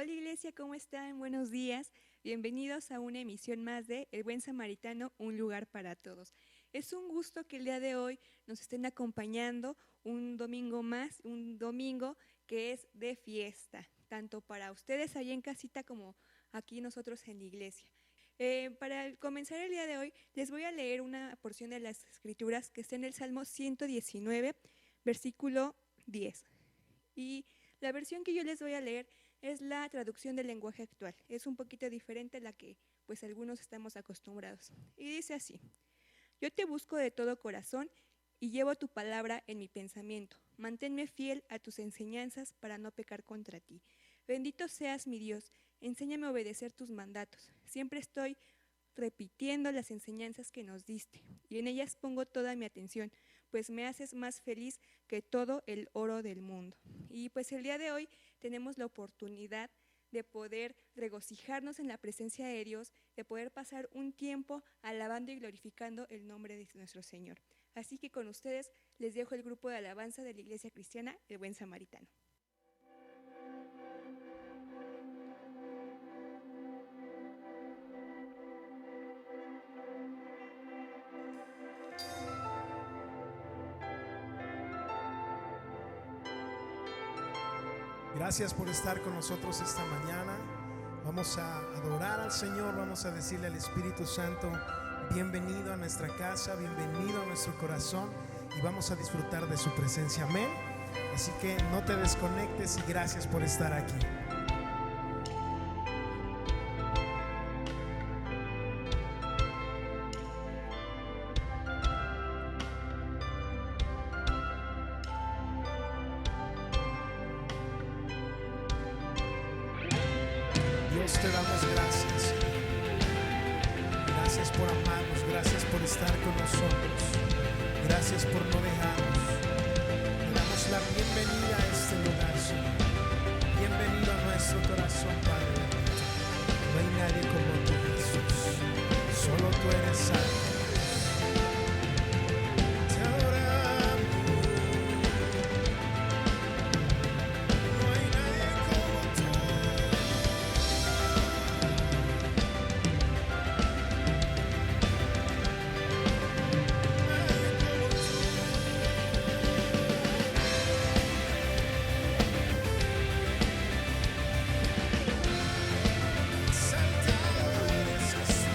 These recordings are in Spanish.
Hola Iglesia, ¿cómo están? Buenos días. Bienvenidos a una emisión más de El Buen Samaritano, un lugar para todos. Es un gusto que el día de hoy nos estén acompañando un domingo más, un domingo que es de fiesta, tanto para ustedes allá en casita como aquí nosotros en la iglesia. Para comenzar el día de hoy, les voy a leer una porción de las Escrituras que está en el Salmo 119, versículo 10. Y la versión que yo les voy a leer es la traducción del lenguaje actual. Es un poquito diferente a la que pues algunos estamos acostumbrados. Y dice así: yo te busco de todo corazón y llevo tu palabra en mi pensamiento. Manténme fiel a tus enseñanzas para no pecar contra ti. Bendito seas mi Dios, enséñame a obedecer tus mandatos. Siempre estoy repitiendo las enseñanzas que nos diste, y en ellas pongo toda mi atención, pues me haces más feliz que todo el oro del mundo. Y pues el día de hoy tenemos la oportunidad de poder regocijarnos en la presencia de Dios, de poder pasar un tiempo alabando y glorificando el nombre de nuestro Señor. Así que con ustedes les dejo el grupo de alabanza de la Iglesia Cristiana, el Buen Samaritano. Gracias por estar con nosotros esta mañana. Vamos a adorar al Señor, vamos a decirle al Espíritu Santo: bienvenido a nuestra casa, bienvenido a nuestro corazón, y vamos a disfrutar de su presencia. Amén. Así que no te desconectes y gracias por estar aquí. Dios, te damos gracias. Gracias por amarnos, gracias por estar con nosotros, gracias por no dejarnos. Te damos la bienvenida a este lugar, Señor. Bienvenido a nuestro corazón, Padre bendito. No hay nadie como tú, Jesús. Solo tú eres santo. Te adoramos. No hay nadie como tú. Exaltado eres, Jesús.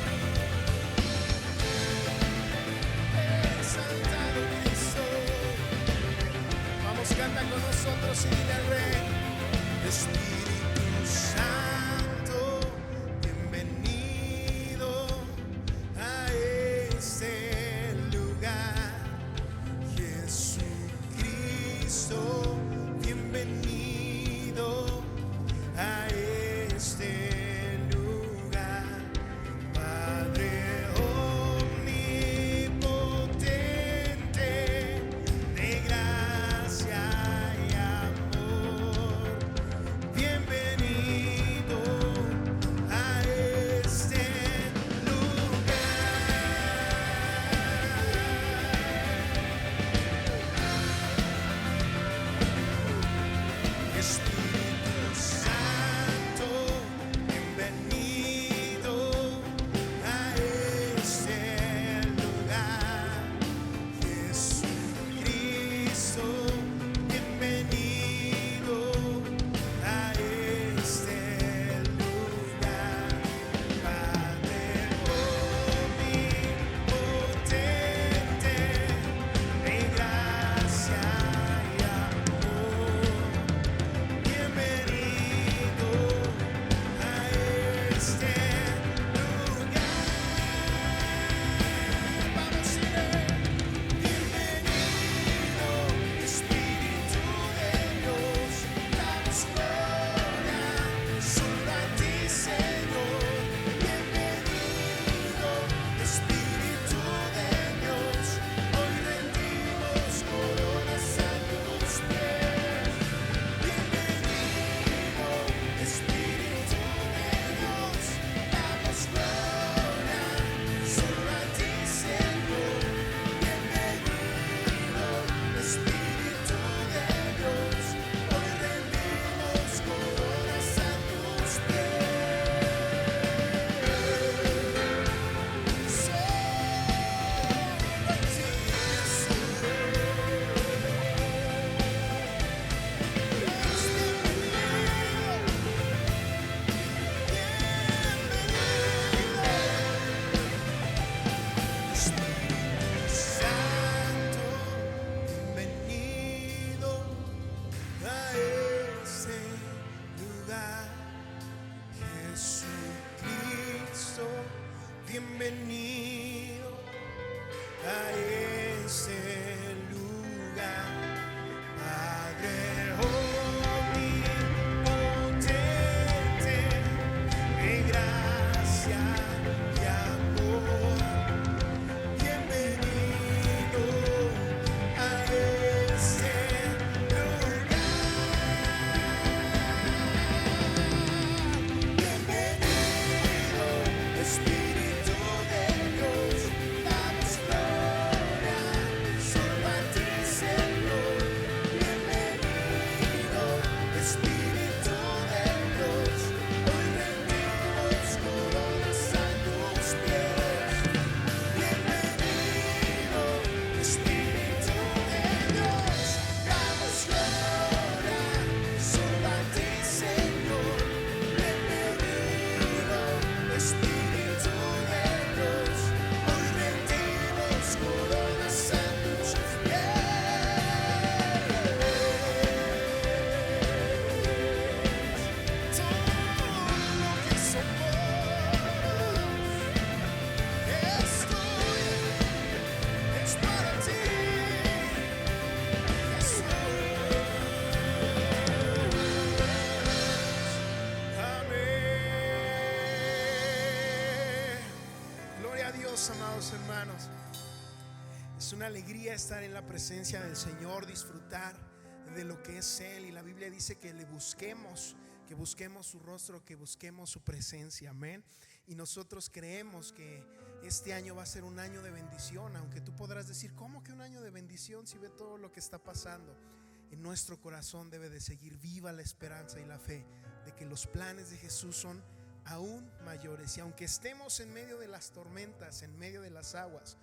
a este lugar, Padre omnipotente, en gracia y amor. Bienvenido a este lugar. Bienvenido, Espíritu de Dios, damos gloria solo a ti, Señor. Bienvenido, Espíritu de Dios, hoy rendimos coronas a tus pies. Bienvenido, Espíritu de Dios, damos gloria solo a ti, Señor. Bienvenido, Espíritu de Dios, hoy rendimos coronas a tus pies. Todo lo que somos es tuyo, es para ti, Jesús. Amén. Gloria a Dios, amados hermanos. Es una alegría estar en la presencia del Señor, disfrutar de lo que es Él. Y la Biblia dice que le busquemos, que busquemos su rostro, que busquemos su presencia. Amén. Y nosotros creemos que este año va a ser un año de bendición. Aunque tú podrás decir, ¿cómo que un año de bendición si ve todo lo que está pasando? En nuestro corazón debe de seguir viva la esperanza y la fe de que los planes de Jesús son aún mayores. Y aunque estemos en medio de las tormentas, en medio de las aguas,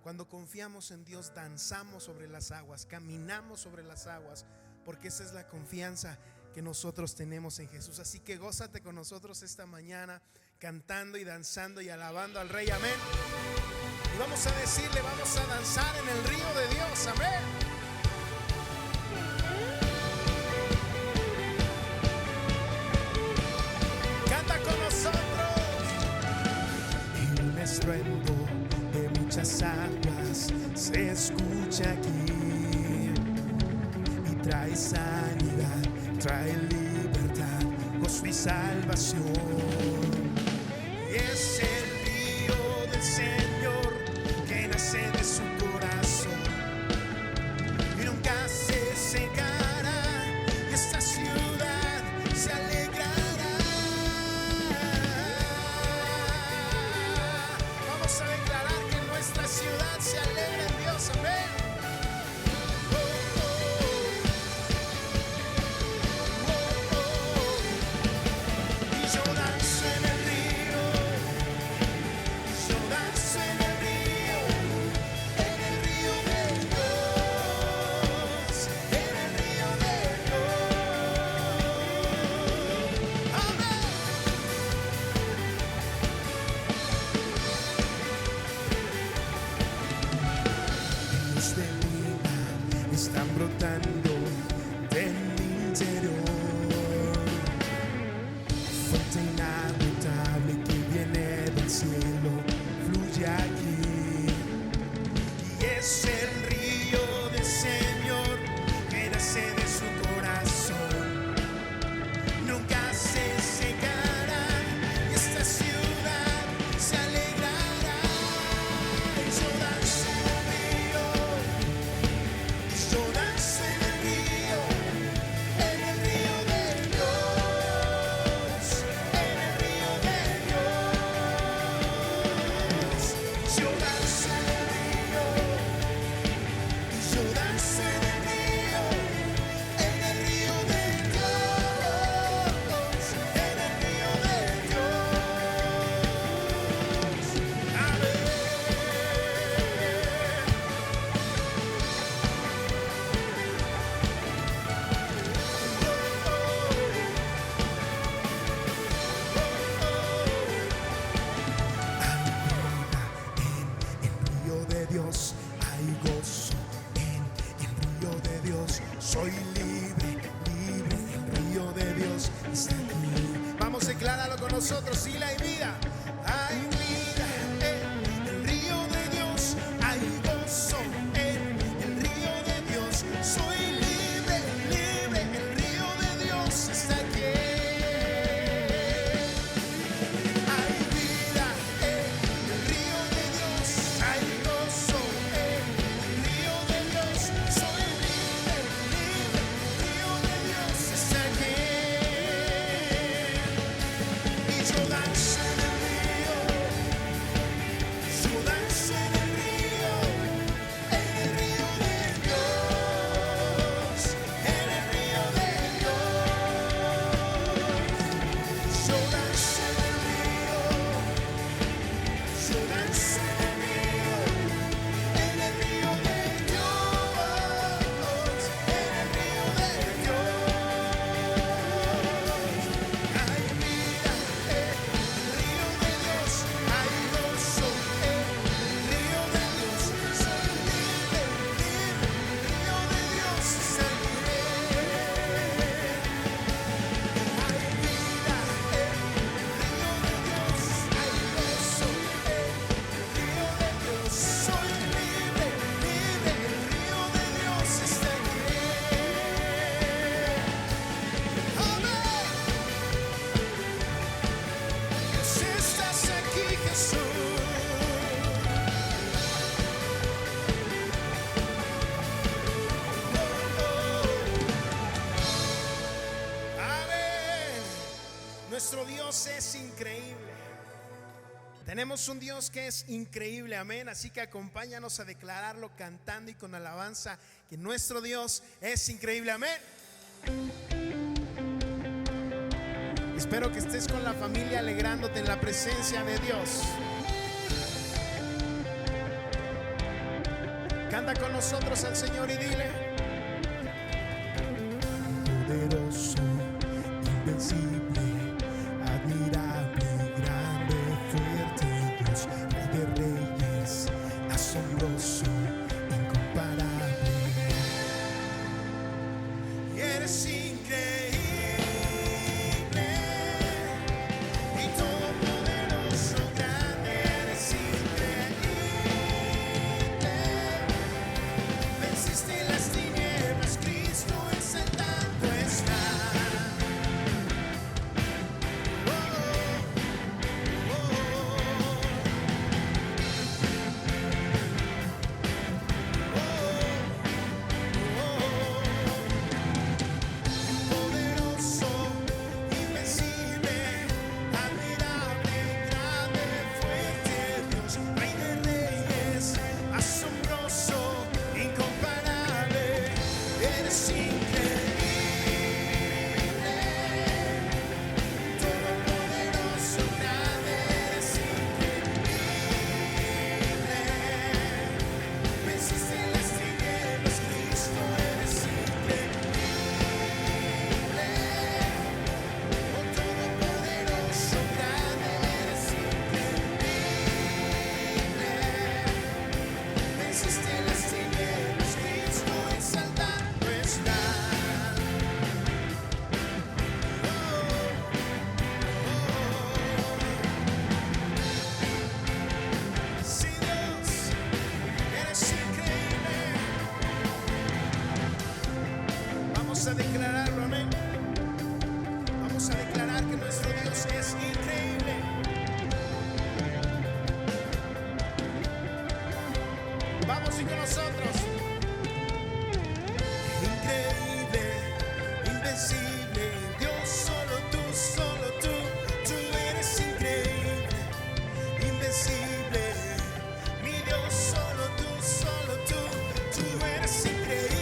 cuando confiamos en Dios, danzamos sobre las aguas, caminamos sobre las aguas, porque esa es la confianza que nosotros tenemos en Jesús. Así que gózate con nosotros esta mañana, cantando y danzando y alabando al Rey. Amén. Y vamos a decirle, vamos a danzar en el río de Dios. Amén. Canta con nosotros. Y un estruendo de muchas aguas se escucha aquí, y trae sanidad, trae libertad, gozo y salvación. Y es el río del Señor que nace de su corazón y nunca se secará, y esta ciudad se alegrará. Vamos a declarar que nuestra ciudad se alegra en Dios. Amén. Y yo danzo en el río, yo danzo en el río de Dios, en el río de Dios. Amén. Ríos de vida están brotando de mi interior, fuente inagotable que viene del cielo, fluye aquí. Y es el río del Señor que nace de su corazón, nunca se secará, y esta ciudad se alegrará. Y yo danzo en el río, y yo danzo en el río de Dios, en el río de Dios. Yo danzo en el río, y yo danzo en el río de Dios, en el río de Dios. Amén. En el río de Dios hay gozo, en el río de Dios soy libre, libre, el río de Dios está aquí. Vamos, decláralo con nosotros, sí, hay vida, en el río de Dios hay gozo. Tenemos un Dios que es increíble, amén. Así que acompáñanos a declararlo cantando y con alabanza, que nuestro Dios es increíble, amén. Espero que estés con la familia alegrándote en la presencia de Dios. Canta con nosotros al Señor y dile: poderoso, invencible, admirable, grande, fuerte Dios, Rey de reyes, asombroso, incomparable. Y eres increíble. A declararlo, amén. Vamos a declarar que nuestro Dios es increíble. Vamos y con nosotros. Increíble, invencible, Dios, solo tú eres increíble, invencible, mi Dios, solo tú eres increíble.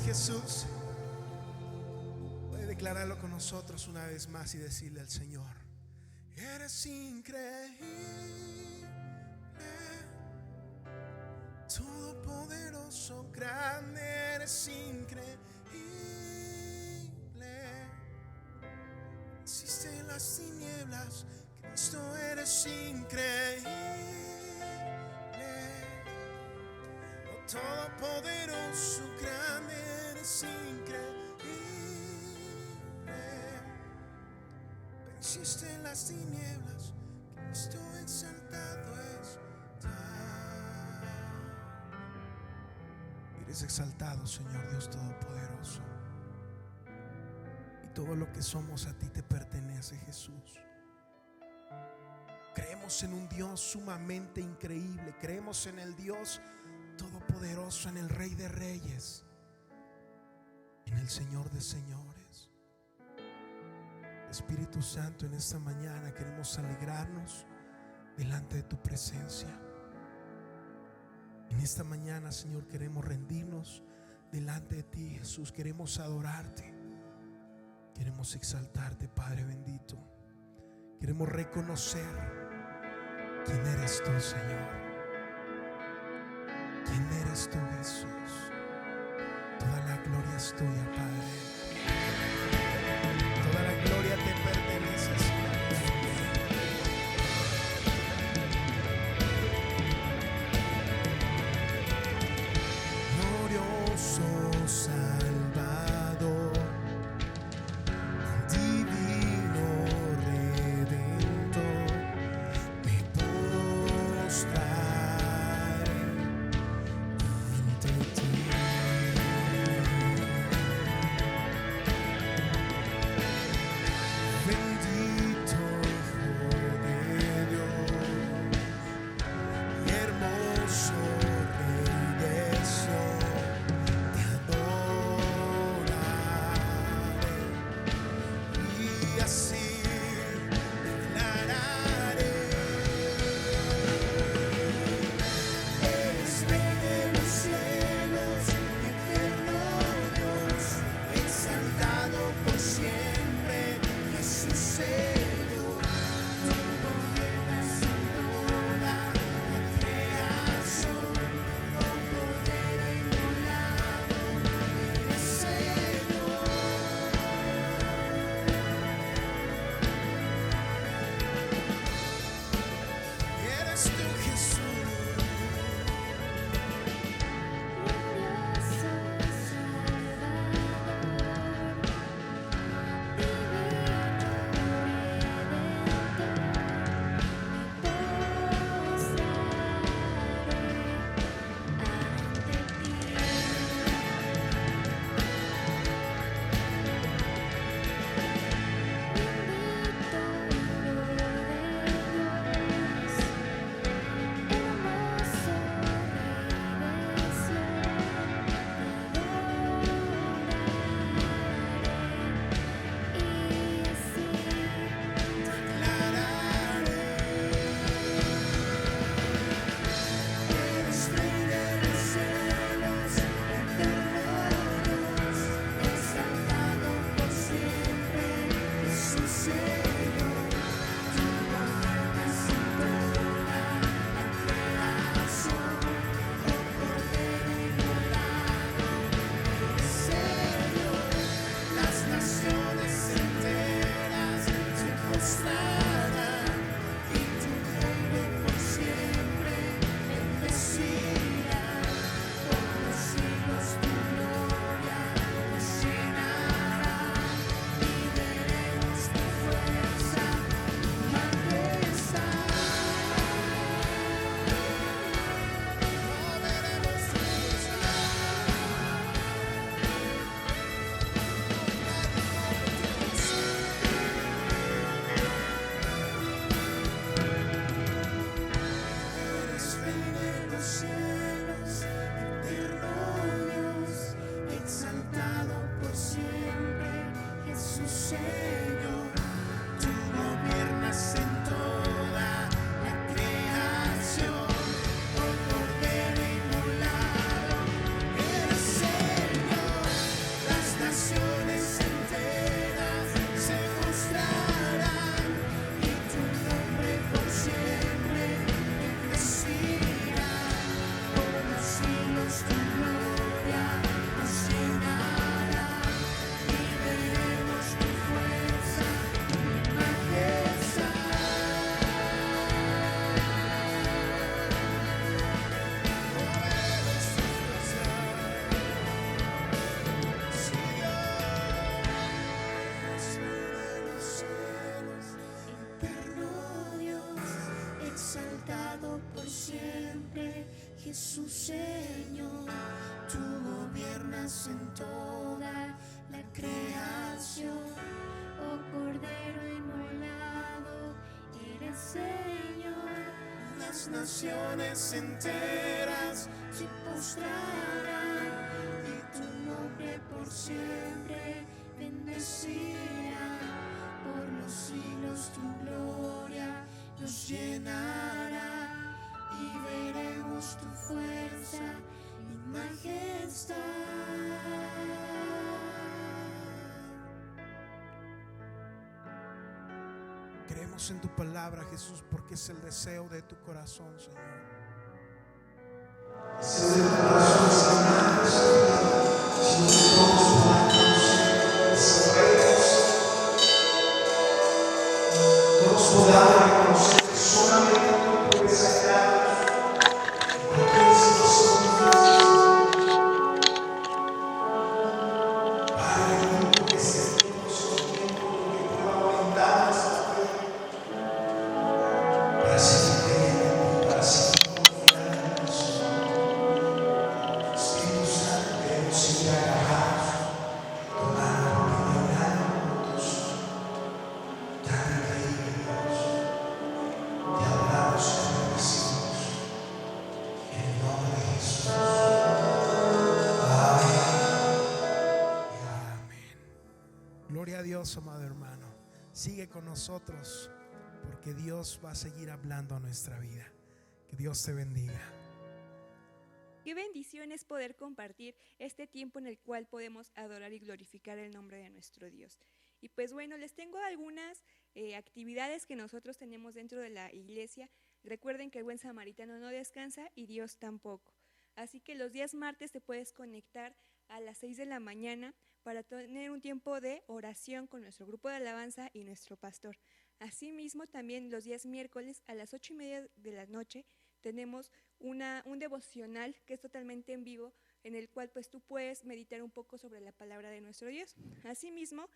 Jesús puede declararlo con nosotros una vez más y decirle al Señor: eres increíble, todopoderoso, grande, eres increíble, existe en las tinieblas, Cristo, eres increíble, oh, todopoderoso, grande, eres increíble, venciste en las tinieblas, Cristo exaltado está. Es exaltado, Señor Dios Todopoderoso. Y todo lo que somos a ti te pertenece, Jesús. Creemos en un Dios sumamente increíble. Creemos en el Dios Todopoderoso, en el Rey de Reyes, en el Señor de Señores. Espíritu Santo, en esta mañana queremos alegrarnos delante de tu presencia. En esta mañana, Señor, queremos rendirnos delante de ti, Jesús. Queremos adorarte, queremos exaltarte, Padre bendito. Queremos reconocer quién eres tú, Señor. ¿Quién eres tú, Jesús? Toda la gloria es tuya, Padre. Toda la gloria te pertenece, Señor. Glorioso Salvador, divino Redentor, me postraré ante ti. Bendito Hijo de Dios, hermoso Rey de Sion, te adoraré y así declararé: eres Rey de los cielos, eterno Dios, exaltado por siempre, Jesús Señor. Tú gobiernas en toda la creación, con poder inmolado eres Señor. Eres tú, Jesús. Glorioso Jesús Señor, tú reinas en toda la creación. Oh Cordero inmolado, eres Señor. Las naciones enteras Se postrarán y tu nombre por siempre bendecirán. Por los siglos tu gloria nos llenará y veremos tu fuerza y majestad. creemos en tu palabra, Jesús, porque es el deseo de tu corazón, Señor. Todos podamos reconocer que solamente tú puedes sacarnos de cualquier situación difícil. Padre, permito que este tiempo sea un tiempo en que pueda aumentar nuestra fe para seguir creyendo en ti, para seguir confiando en ti, Señor. Espíritu Santo, queremos seguir agarrados, tomando y orando juntos. Tan increíble, Dios. Te adoramos y te bendecimos en el nombre de Jesús. Amén. Gloria a Dios, amado hermano. Sigue con nosotros porque Dios va a seguir hablando a nuestra vida. Que Dios te bendiga. Qué bendición es poder compartir este tiempo en el cual podemos adorar y glorificar el nombre de nuestro Dios. Y pues bueno, les tengo algunas actividades que nosotros tenemos dentro de la iglesia. Recuerden que el buen samaritano no descansa y Dios tampoco. Así que los días martes te puedes conectar a las 6 de la mañana para tener un tiempo de oración con nuestro grupo de alabanza y nuestro pastor. Asimismo, también los días miércoles a las 8:30 de la noche tenemos un devocional que es totalmente en vivo, en el cual pues tú puedes meditar un poco sobre la palabra de nuestro Dios. Asimismo,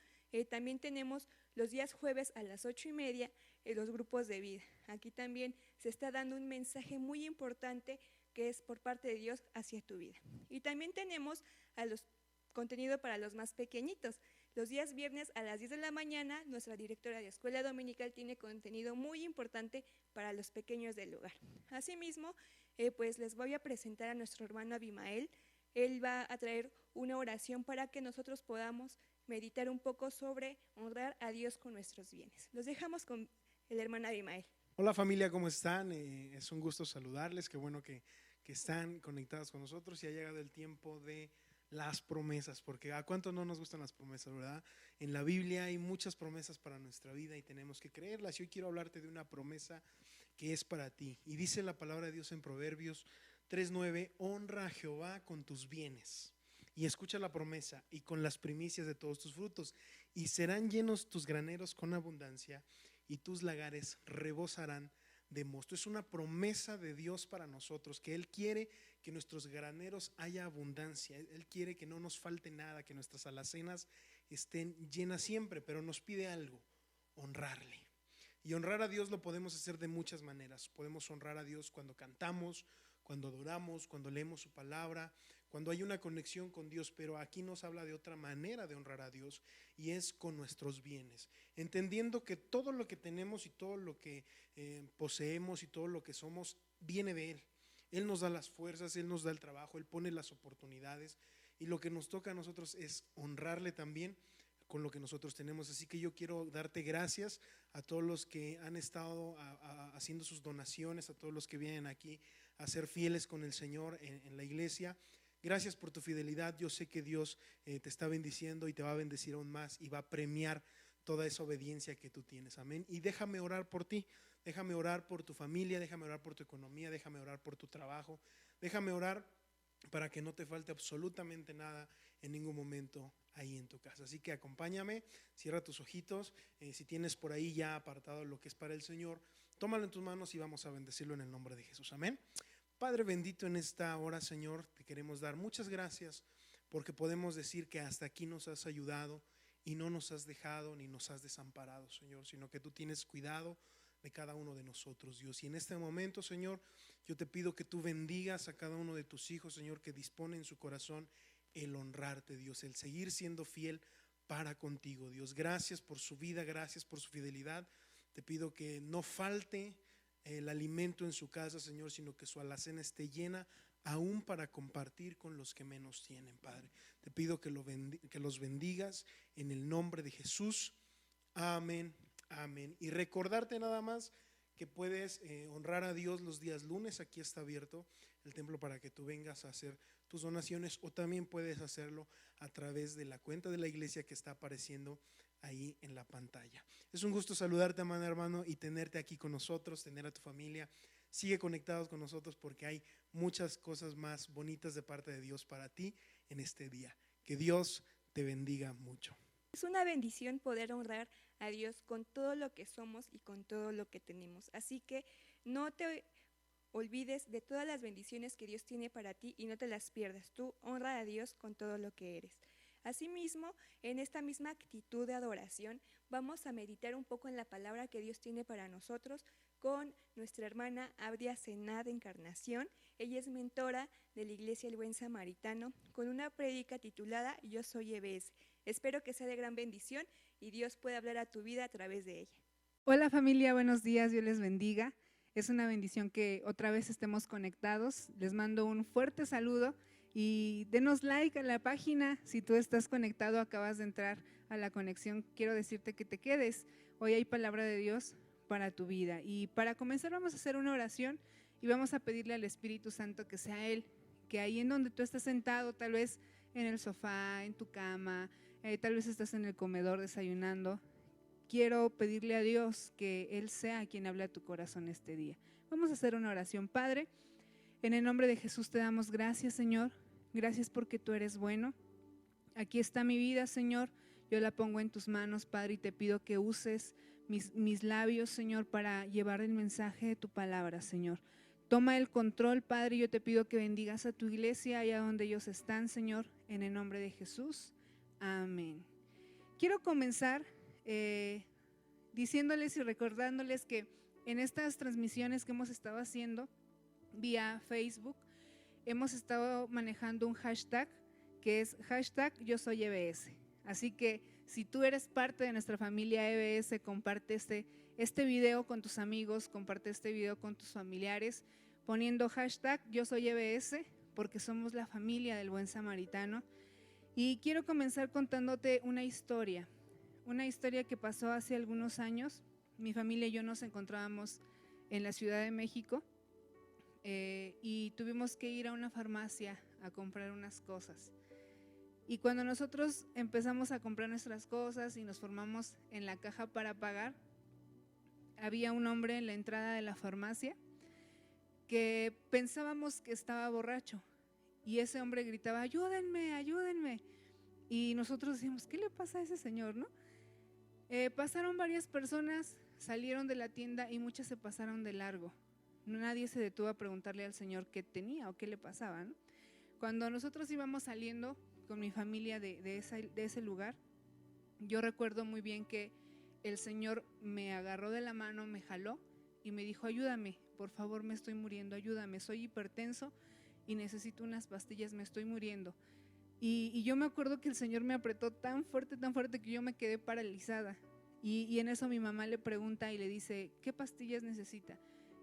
también tenemos los días jueves a las 8:30 los grupos de vida. Aquí también se está dando un mensaje muy importante que es por parte de Dios hacia tu vida. Y también tenemos a los contenido para los más pequeñitos. Los días viernes a las 10 de la mañana, nuestra directora de escuela dominical tiene contenido muy importante para los pequeños del hogar. Asimismo, pues les voy a presentar a nuestro hermano Abimael. Él va a traer una oración para que nosotros podamos meditar un poco sobre honrar a Dios con nuestros bienes. Los dejamos con el hermano Abimael. Hola familia, ¿cómo están? Es un gusto saludarles, qué bueno que están conectados con nosotros y ha llegado el tiempo de las promesas, porque ¿a cuánto no nos gustan las promesas, verdad? En la Biblia hay muchas promesas para nuestra vida y tenemos que creerlas. Y hoy quiero hablarte de una promesa que es para ti. Y dice la palabra de Dios en Proverbios 3:9, honra a Jehová con tus bienes y escucha la promesa y con las primicias de todos tus frutos y serán llenos tus graneros con abundancia y tus lagares rebosarán de mosto. Es una promesa de Dios para nosotros, que Él quiere que en nuestros graneros haya abundancia. Él quiere que no nos falte nada, que nuestras alacenas estén llenas siempre, pero nos pide algo: honrarle. Y honrar a Dios lo podemos hacer de muchas maneras. Podemos honrar a Dios cuando cantamos, cuando adoramos, cuando leemos su palabra, cuando hay una conexión con Dios, pero aquí nos habla de otra manera de honrar a Dios y es con nuestros bienes, entendiendo que todo lo que tenemos y todo lo que poseemos y todo lo que somos viene de Él. Él nos da las fuerzas, Él nos da el trabajo, Él pone las oportunidades y lo que nos toca a nosotros es honrarle también con lo que nosotros tenemos. Así que yo quiero darte gracias a todos los que han estado haciendo sus donaciones, a todos los que vienen aquí a ser fieles con el Señor en la iglesia. Gracias por tu fidelidad. Yo sé que Dios te está bendiciendo y te va a bendecir aún más y va a premiar toda esa obediencia que tú tienes. Amén. Y déjame orar por ti, déjame orar por tu familia, déjame orar por tu economía, déjame orar por tu trabajo, déjame orar para que no te falte absolutamente nada en ningún momento ahí en tu casa. Así que acompáñame, cierra tus ojitos, si tienes por ahí ya apartado lo que es para el Señor, tómalo en tus manos y vamos a bendecirlo en el nombre de Jesús. Amén. Padre bendito, en esta hora, Señor, te queremos dar muchas gracias porque podemos decir que hasta aquí nos has ayudado y no nos has dejado ni nos has desamparado, Señor, sino que tú tienes cuidado de cada uno de nosotros, Dios. Y en este momento, Señor, yo te pido que tú bendigas a cada uno de tus hijos, Señor, que dispone en su corazón el honrarte, Dios, el seguir siendo fiel para contigo, Dios. Gracias por su vida, gracias por su fidelidad. Te pido que no falte el alimento en su casa, Señor, sino que su alacena esté llena aún para compartir con los que menos tienen, Padre. Te pido que los bendigas en el nombre de Jesús. Amén, amén. Y recordarte nada más que puedes honrar a Dios los días lunes. Aquí está abierto el templo para que tú vengas a hacer tus donaciones, o también puedes hacerlo a través de la cuenta de la iglesia que está apareciendo ahí en la pantalla. Es un gusto saludarte, amado hermano, y tenerte aquí con nosotros, tener a tu familia. Sigue conectados con nosotros porque hay muchas cosas más bonitas de parte de Dios para ti en este día. Que Dios te bendiga mucho. Es una bendición poder honrar a Dios con todo lo que somos y con todo lo que tenemos. Así que no te olvides de todas las bendiciones que Dios tiene para ti y no te las pierdas. Tú honra a Dios con todo lo que eres. Asimismo, en esta misma actitud de adoración, vamos a meditar un poco en la palabra que Dios tiene para nosotros con nuestra hermana Abdia Sena de Encarnación. Ella es mentora de la Iglesia El Buen Samaritano con una prédica titulada Yo Soy EBS. Espero que sea de gran bendición y Dios pueda hablar a tu vida a través de ella. Hola familia, buenos días, Dios les bendiga. Es una bendición que otra vez estemos conectados. Les mando un fuerte saludo y denos like a la página. Si tú estás conectado, acabas de entrar a la conexión, quiero decirte que te quedes. Hoy hay palabra de Dios para tu vida. Y para comenzar vamos a hacer una oración y vamos a pedirle al Espíritu Santo que sea Él, que ahí en donde tú estás sentado, tal vez en el sofá, en tu cama, tal vez estás en el comedor desayunando, quiero pedirle a Dios que Él sea quien hable a tu corazón este día. Vamos a hacer una oración. Padre, en el nombre de Jesús te damos gracias, Señor. Gracias porque tú eres bueno. Aquí está mi vida, Señor. Yo la pongo en tus manos, Padre, y te pido que uses mis labios, Señor, para llevar el mensaje de tu palabra, Señor. Toma el control, Padre. Yo te pido que bendigas a tu iglesia allá donde ellos están, Señor, en el nombre de Jesús. Amén. Quiero comenzar diciéndoles y recordándoles que en estas transmisiones que hemos estado haciendo vía Facebook, hemos estado manejando un hashtag que es hashtag Yo Soy EBS. Así que si tú eres parte de nuestra familia EBS, comparte este video con tus amigos, comparte este video con tus familiares, poniendo hashtag Yo Soy EBS, porque somos la familia del Buen Samaritano. Y quiero comenzar contándote una historia que pasó hace algunos años. Mi familia y yo nos encontrábamos en la Ciudad de México y tuvimos que ir a una farmacia a comprar unas cosas. Y cuando nosotros empezamos a comprar nuestras cosas y nos formamos en la caja para pagar, había un hombre en la entrada de la farmacia que pensábamos que estaba borracho. Y ese hombre gritaba, ayúdenme, ayúdenme. Y nosotros decíamos, ¿qué le pasa a ese señor, no? Pasaron varias personas, salieron de la tienda y muchas se pasaron de largo. Nadie se detuvo a preguntarle al señor qué tenía o qué le pasaba, ¿no? Cuando nosotros íbamos saliendo con mi familia de ese lugar, yo recuerdo muy bien que el señor me agarró de la mano, me jaló y me dijo, ayúdame, por favor, me estoy muriendo, ayúdame, soy hipertenso y necesito unas pastillas, me estoy muriendo. Y yo me acuerdo que el Señor me apretó tan fuerte que yo me quedé paralizada. Y en eso mi mamá le pregunta y le dice, ¿qué pastillas necesita?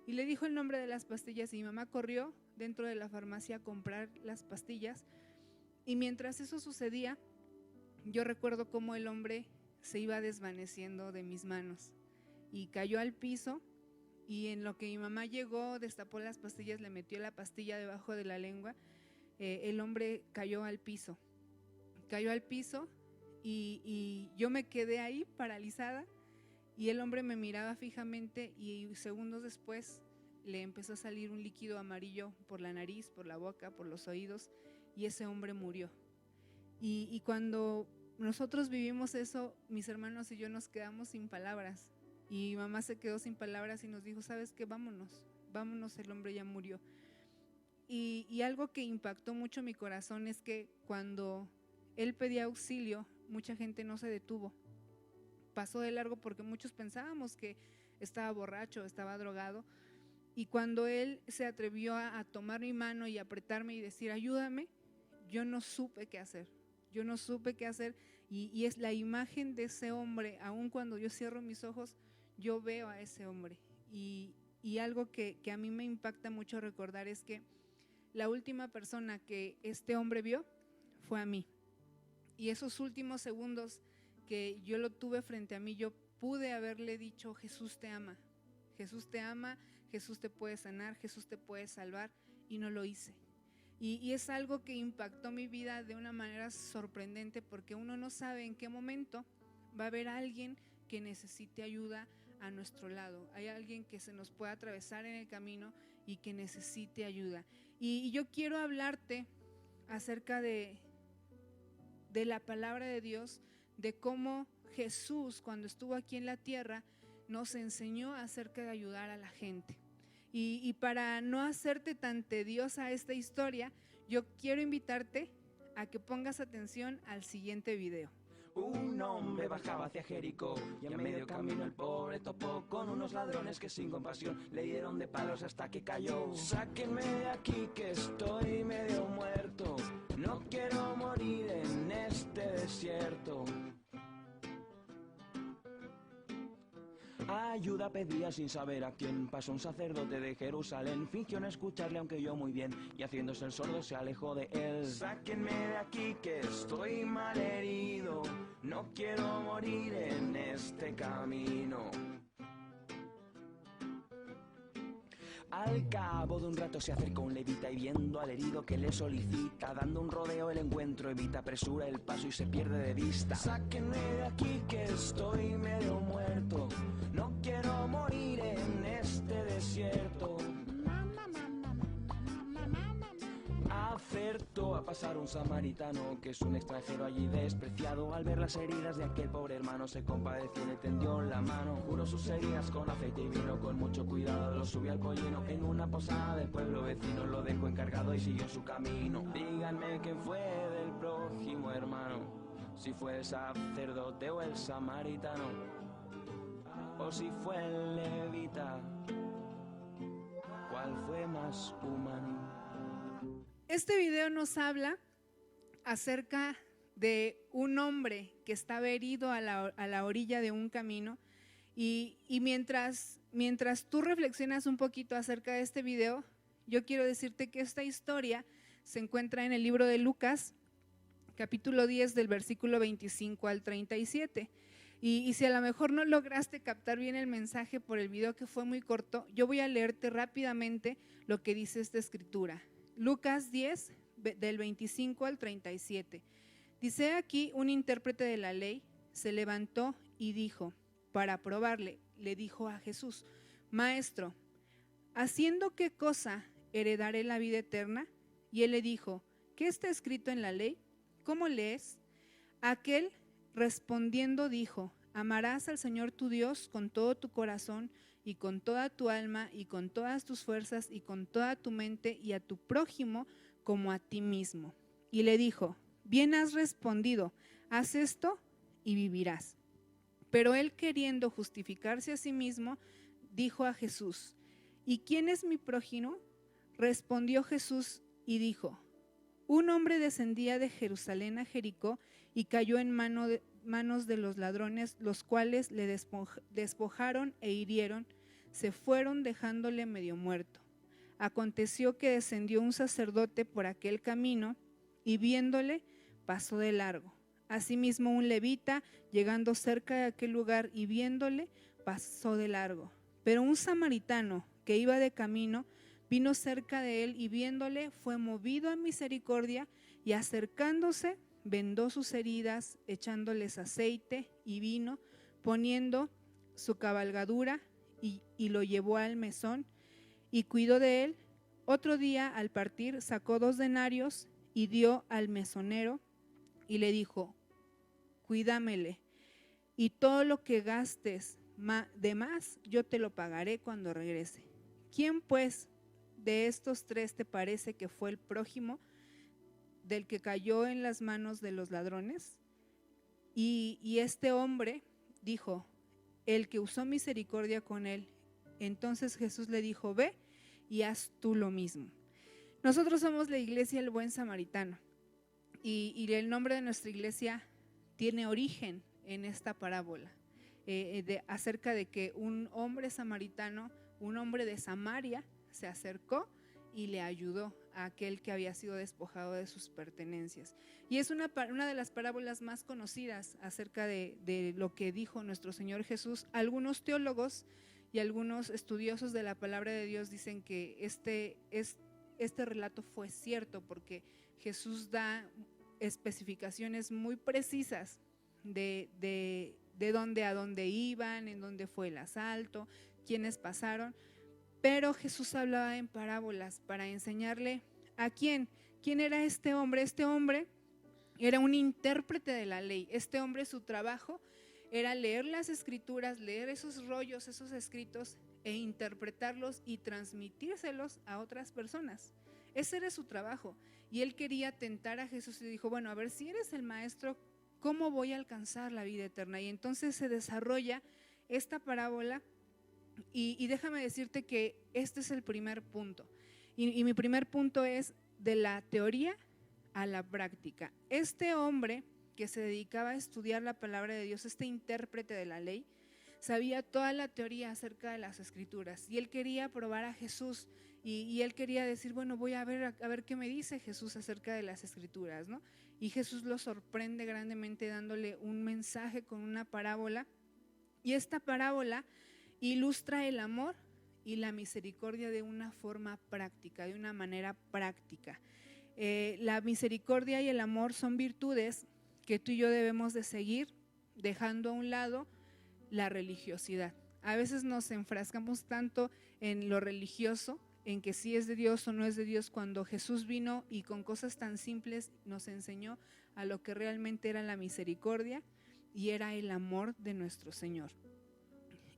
Y le dijo el nombre de las pastillas y mi mamá corrió dentro de la farmacia a comprar las pastillas. Y mientras eso sucedía, yo recuerdo cómo el hombre se iba desvaneciendo de mis manos y cayó al piso. Y en lo que mi mamá llegó, destapó las pastillas, le metió la pastilla debajo de la lengua, el hombre cayó al piso y yo me quedé ahí paralizada y el hombre me miraba fijamente y segundos después le empezó a salir un líquido amarillo por la nariz, por la boca, por los oídos y ese hombre murió. Y cuando nosotros vivimos eso, mis hermanos y yo nos quedamos sin palabras. Y mi mamá se quedó sin palabras y nos dijo, ¿sabes qué? Vámonos, el hombre ya murió. Y algo que impactó mucho mi corazón es que cuando él pedía auxilio, mucha gente no se detuvo. Pasó de largo porque muchos pensábamos que estaba borracho, estaba drogado. Y cuando él se atrevió a tomar mi mano y apretarme y decir, ayúdame, yo no supe qué hacer. Yo no supe qué hacer y es la imagen de ese hombre. Aun cuando yo cierro mis ojos, yo veo a ese hombre. Y algo que a mí me impacta mucho recordar es que la última persona que este hombre vio fue a mí. Y esos últimos segundos que yo lo tuve frente a mí, yo pude haberle dicho: Jesús te ama, Jesús te ama, Jesús te puede sanar, Jesús te puede salvar, y no lo hice. Y es algo que impactó mi vida de una manera sorprendente, porque uno no sabe en qué momento va a haber alguien que necesite ayuda a nuestro lado. Hay alguien que se nos puede atravesar en el camino y que necesite ayuda. Y yo quiero hablarte acerca de la palabra de Dios, de cómo Jesús, cuando estuvo aquí en la tierra, nos enseñó acerca de ayudar a la gente. Y para no hacerte tan tediosa esta historia, yo quiero invitarte a que pongas atención al siguiente video. Un hombre bajaba hacia Jericó y a medio camino el pobre topó con unos ladrones que sin compasión le dieron de palos hasta que cayó. Sáquenme de aquí que estoy medio muerto, no quiero morir en este desierto. Ayuda pedía sin saber a quién. Pasó un sacerdote de Jerusalén, fingió no escucharle aunque oyó muy bien, y haciéndose el sordo se alejó de él. Sáquenme de aquí que estoy mal herido, no quiero morir en este camino. Al cabo de un rato se acercó un levita y viendo al herido que le solicita, dando un rodeo el encuentro, evita, apresura el paso y se pierde de vista. Sáquenme de aquí que estoy medio muerto, no quiero morir en este desierto. Acertó a pasar un samaritano, que es un extranjero allí despreciado. Al ver las heridas de aquel pobre hermano se compadeció y le tendió la mano. Curó sus heridas con aceite y vino, con mucho cuidado lo subió al pollino. En una posada del pueblo vecino lo dejó encargado y siguió su camino. Díganme quién fue del prójimo hermano, si fue el sacerdote o el samaritano, o si fue el levita, ¿cuál fue más humano? Este video nos habla acerca de un hombre que estaba herido a la orilla de un camino y mientras tú reflexionas un poquito acerca de este video, yo quiero decirte que esta historia se encuentra en el libro de Lucas, capítulo 10, del versículo 25 al 37. Y si a lo mejor no lograste captar bien el mensaje por el video que fue muy corto, yo voy a leerte rápidamente lo que dice esta escritura. Lucas 10, del 25 al 37. Dice aquí: un intérprete de la ley se levantó y dijo, para probarle, le dijo a Jesús: Maestro, ¿haciendo qué cosa heredaré la vida eterna? Y él le dijo: ¿qué está escrito en la ley? ¿Cómo lees? Aquel respondiendo dijo: amarás al Señor tu Dios con todo tu corazón y con toda tu alma y con todas tus fuerzas y con toda tu mente, y a tu prójimo como a ti mismo. Y le dijo: bien has respondido, haz esto y vivirás. Pero él, queriendo justificarse a sí mismo, dijo a Jesús: ¿y quién es mi prójimo? Respondió Jesús y dijo: un hombre descendía de Jerusalén a Jericó y cayó en manos de los ladrones, los cuales le despojaron e hirieron, se fueron dejándole medio muerto. Aconteció que descendió un sacerdote por aquel camino y viéndole pasó de largo. Asimismo un levita, llegando cerca de aquel lugar y viéndole, pasó de largo. Pero un samaritano que iba de camino vino cerca de él y viéndole fue movido a misericordia y acercándose vendó sus heridas, echándoles aceite y vino, poniendo su cabalgadura y lo llevó al mesón y cuidó de él. Otro día al partir sacó 2 denarios y dio al mesonero y le dijo: cuídamele, y todo lo que gastes de más yo te lo pagaré cuando regrese. ¿Quién pues de estos 3 te parece que fue el prójimo del que cayó en las manos de los ladrones? Y este hombre dijo: el que usó misericordia con él. Entonces Jesús le dijo: ve y haz tú lo mismo. Nosotros somos la iglesia El Buen Samaritano y el nombre de nuestra iglesia tiene origen en esta parábola, acerca de que un hombre samaritano, un hombre de Samaria, se acercó y le ayudó a aquel que había sido despojado de sus pertenencias. Y es una de las parábolas más conocidas acerca de lo que dijo nuestro Señor Jesús. Algunos teólogos y algunos estudiosos de la palabra de Dios dicen que este relato fue cierto, porque Jesús da especificaciones muy precisas de dónde a dónde iban, en dónde fue el asalto, quiénes pasaron. Pero Jesús hablaba en parábolas para enseñarle a quién era este hombre. Este hombre era un intérprete de la ley. Este hombre, su trabajo era leer las escrituras, leer esos rollos, esos escritos e interpretarlos y transmitírselos a otras personas. Ese era su trabajo. Y él quería tentar a Jesús y dijo, bueno, a ver, si eres el maestro, ¿cómo voy a alcanzar la vida eterna? Y entonces se desarrolla esta parábola. Y déjame decirte que este es el primer punto. Y mi primer punto es de la teoría a la práctica. Este hombre que se dedicaba a estudiar la palabra de Dios, este intérprete de la ley, sabía toda la teoría acerca de las escrituras. Y él quería probar a Jesús. Y él quería decir, bueno, voy a ver qué me dice Jesús acerca de las escrituras, ¿no? Y Jesús lo sorprende grandemente dándole un mensaje con una parábola. Y esta parábola ilustra el amor y la misericordia de una forma práctica, de una manera práctica. La misericordia y el amor son virtudes que tú y yo debemos de seguir, dejando a un lado la religiosidad. A veces nos enfrascamos tanto en lo religioso, en que si es de Dios o no es de Dios, cuando Jesús vino y con cosas tan simples nos enseñó a lo que realmente era la misericordia y era el amor de nuestro Señor.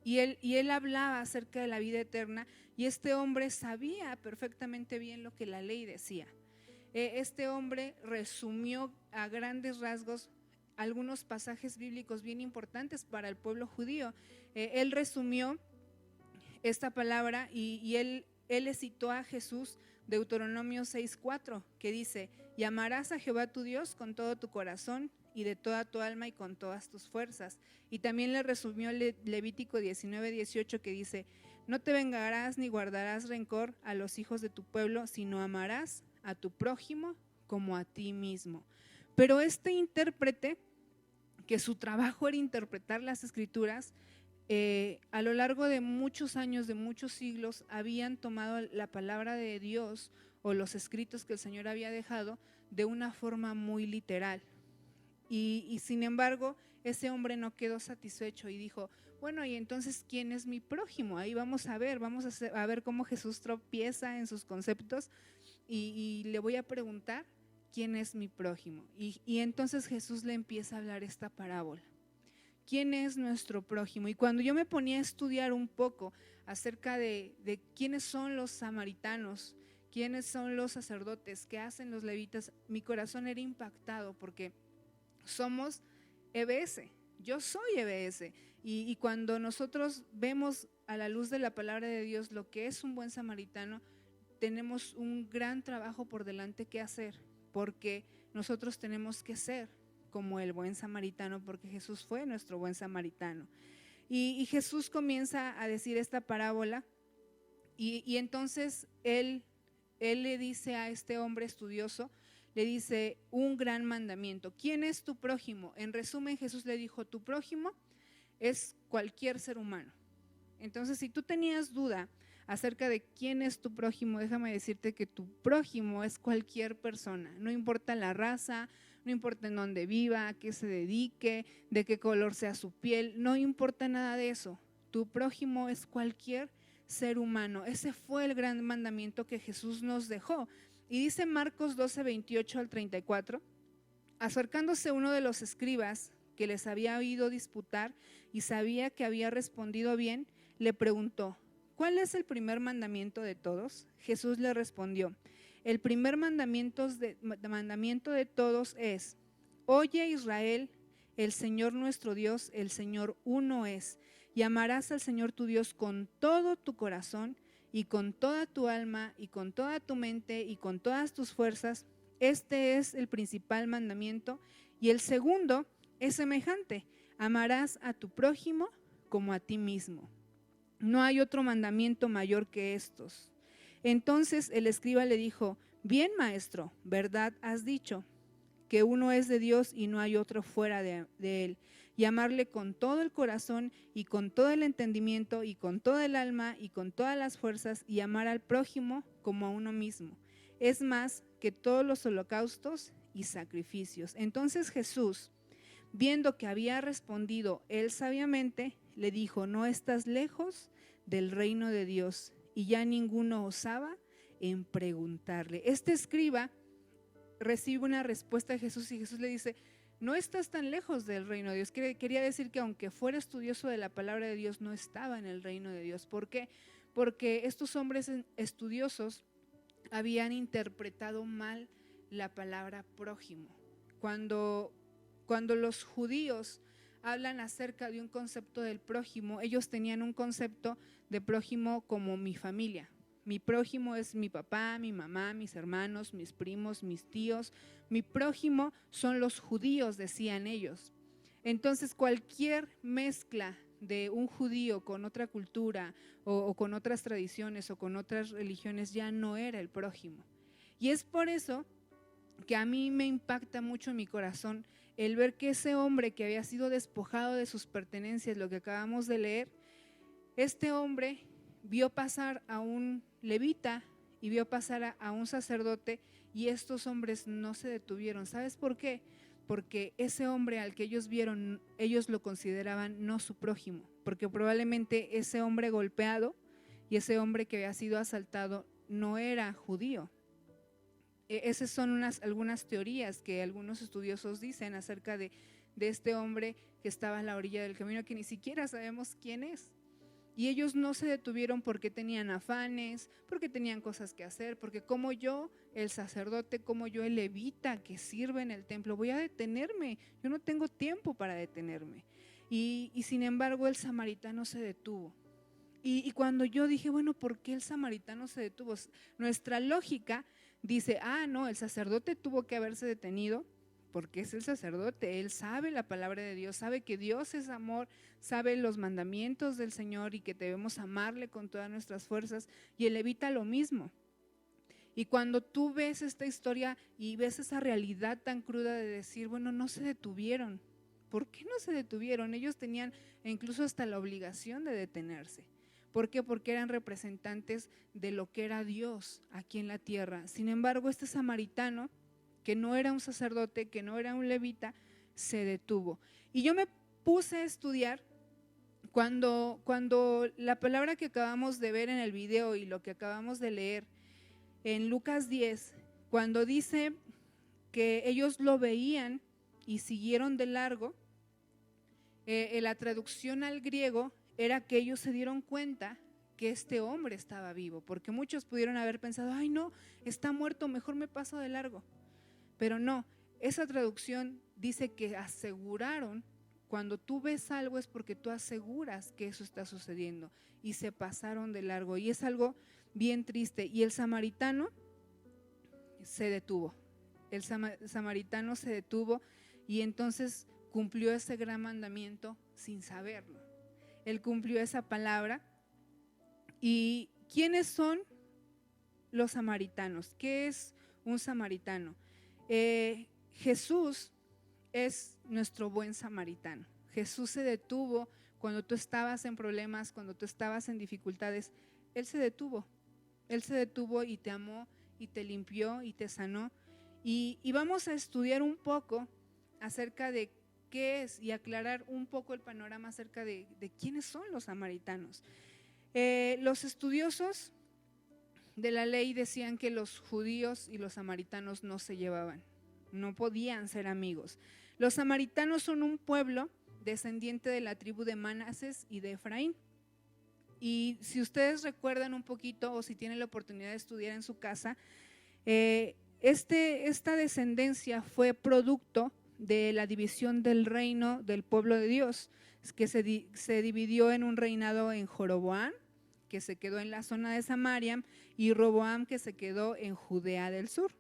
Y él hablaba acerca de la vida eterna, y este hombre sabía perfectamente bien lo que la ley decía. Este hombre resumió a grandes rasgos algunos pasajes bíblicos bien importantes para el pueblo judío. Él resumió esta palabra y él le citó a Jesús Deuteronomio 6:4, que dice: y amarás a Jehová tu Dios con todo tu corazón y de toda tu alma y con todas tus fuerzas. Y también le resumió Levítico 19:18, que dice: no te vengarás ni guardarás rencor a los hijos de tu pueblo, sino amarás a tu prójimo como a ti mismo. Pero este intérprete, que su trabajo era interpretar las escrituras, a lo largo de muchos años, de muchos siglos, habían tomado la palabra de Dios o los escritos que el Señor había dejado de una forma muy literal. Y sin embargo, ese hombre no quedó satisfecho y dijo: bueno, y entonces, ¿quién es mi prójimo? Ahí vamos a ver cómo Jesús tropieza en sus conceptos y le voy a preguntar quién es mi prójimo. Y entonces Jesús le empieza a hablar esta parábola. ¿Quién es nuestro prójimo? Y cuando yo me ponía a estudiar un poco acerca de quiénes son los samaritanos, quiénes son los sacerdotes, qué hacen los levitas, mi corazón era impactado, porque somos EBS, yo soy EBS, y cuando nosotros vemos a la luz de la palabra de Dios lo que es un buen samaritano, tenemos un gran trabajo por delante que hacer, porque nosotros tenemos que ser como el buen samaritano, porque Jesús fue nuestro buen samaritano. Y Jesús comienza a decir esta parábola, y entonces él le dice a este hombre estudioso, le dice un gran mandamiento: ¿quién es tu prójimo? En resumen, Jesús le dijo: tu prójimo es cualquier ser humano. Entonces, si tú tenías duda acerca de quién es tu prójimo, déjame decirte que tu prójimo es cualquier persona, no importa la raza, no importa en dónde viva, a qué se dedique, de qué color sea su piel, no importa nada de eso. Tu prójimo es cualquier ser humano. Ese fue el gran mandamiento que Jesús nos dejó. Y dice Marcos 12:28 al 34, acercándose uno de los escribas que les había oído disputar y sabía que había respondido bien, le preguntó: ¿cuál es el primer mandamiento de todos? Jesús le respondió: el primer mandamiento de todos es: oye Israel, el Señor nuestro Dios, el Señor uno es, y amarás al Señor tu Dios con todo tu corazón y con toda tu alma y con toda tu mente y con todas tus fuerzas, Este es el principal mandamiento. Y el segundo es semejante: amarás a tu prójimo como a ti mismo. No hay otro mandamiento mayor que estos. Entonces el escriba le dijo: bien, maestro, verdad has dicho, que uno es de Dios y no hay otro fuera de él, y amarle con todo el corazón y con todo el entendimiento y con toda el alma y con todas las fuerzas, y amar al prójimo como a uno mismo. Es más que todos los holocaustos y sacrificios. Entonces Jesús, viendo que había respondido él sabiamente, le dijo: no estás lejos del reino de Dios. Y ya ninguno osaba en preguntarle. Este escriba recibe una respuesta de Jesús y Jesús le dice: no estás tan lejos del reino de Dios. Quería decir que aunque fuera estudioso de la palabra de Dios, no estaba en el reino de Dios. ¿Por qué? Porque estos hombres estudiosos habían interpretado mal la palabra prójimo. Cuando los judíos hablan acerca de un concepto del prójimo, ellos tenían un concepto de prójimo como mi familia. Mi prójimo es mi papá, mi mamá, mis hermanos, mis primos, mis tíos. Mi prójimo son los judíos, decían ellos. Entonces, cualquier mezcla de un judío con otra cultura o con otras tradiciones o con otras religiones ya no era el prójimo. Y es por eso que a mí me impacta mucho en mi corazón el ver que ese hombre que había sido despojado de sus pertenencias, lo que acabamos de leer, este hombre vio pasar a un levita y vio pasar a un sacerdote, y estos hombres no se detuvieron. ¿Sabes por qué? Porque ese hombre al que ellos vieron, ellos lo consideraban no su prójimo, porque probablemente ese hombre golpeado y ese hombre que había sido asaltado no era judío. Esas son algunas teorías que algunos estudiosos dicen acerca de este hombre que estaba a la orilla del camino, que ni siquiera sabemos quién es. Y ellos no se detuvieron porque tenían afanes, porque tenían cosas que hacer, porque como yo, el sacerdote, como yo, el levita que sirve en el templo, voy a detenerme. Yo no tengo tiempo para detenerme. Y sin embargo el samaritano se detuvo. Y cuando yo dije, bueno, ¿por qué el samaritano se detuvo? Nuestra lógica dice, no, el sacerdote tuvo que haberse detenido porque es el sacerdote, él sabe la palabra de Dios, sabe que Dios es amor, sabe los mandamientos del Señor y que debemos amarle con todas nuestras fuerzas, y el levita lo mismo. Y cuando tú ves esta historia y ves esa realidad tan cruda de decir, bueno, no se detuvieron. ¿Por qué no se detuvieron? Ellos tenían incluso hasta la obligación de detenerse. ¿Por qué? Porque eran representantes de lo que era Dios aquí en la tierra. Sin embargo, este samaritano, que no era un sacerdote, que no era un levita, se detuvo. Y yo me puse a estudiar cuando la palabra que acabamos de ver en el video y lo que acabamos de leer en Lucas 10, cuando dice que ellos lo veían y siguieron de largo, la traducción al griego era que ellos se dieron cuenta que este hombre estaba vivo, porque muchos pudieron haber pensado, ay no, está muerto, mejor me paso de largo. Pero no, esa traducción dice que aseguraron, cuando tú ves algo es porque tú aseguras que eso está sucediendo, y se pasaron de largo, y es algo bien triste. Y el samaritano se detuvo, el samaritano se detuvo, y entonces cumplió ese gran mandamiento sin saberlo. Él cumplió esa palabra. ¿Y quiénes son los samaritanos? ¿Qué es un samaritano? Jesús es nuestro buen samaritano. Jesús se detuvo cuando tú estabas en problemas, cuando tú estabas en dificultades. Él se detuvo y te amó y te limpió y te sanó. Y vamos a estudiar un poco acerca de qué es y aclarar un poco el panorama acerca de quiénes son los samaritanos. Los estudiosos de la ley decían que los judíos y los samaritanos no se llevaban, no podían ser amigos. Los samaritanos son un pueblo descendiente de la tribu de Manasés y de Efraín. Y si ustedes recuerdan un poquito, o si tienen la oportunidad de estudiar en su casa, esta descendencia fue producto de la división del reino del pueblo de Dios, que se dividió en un reinado en Joroboam, que se quedó en la zona de Samaria, y Roboam, que se quedó en Judea del sur.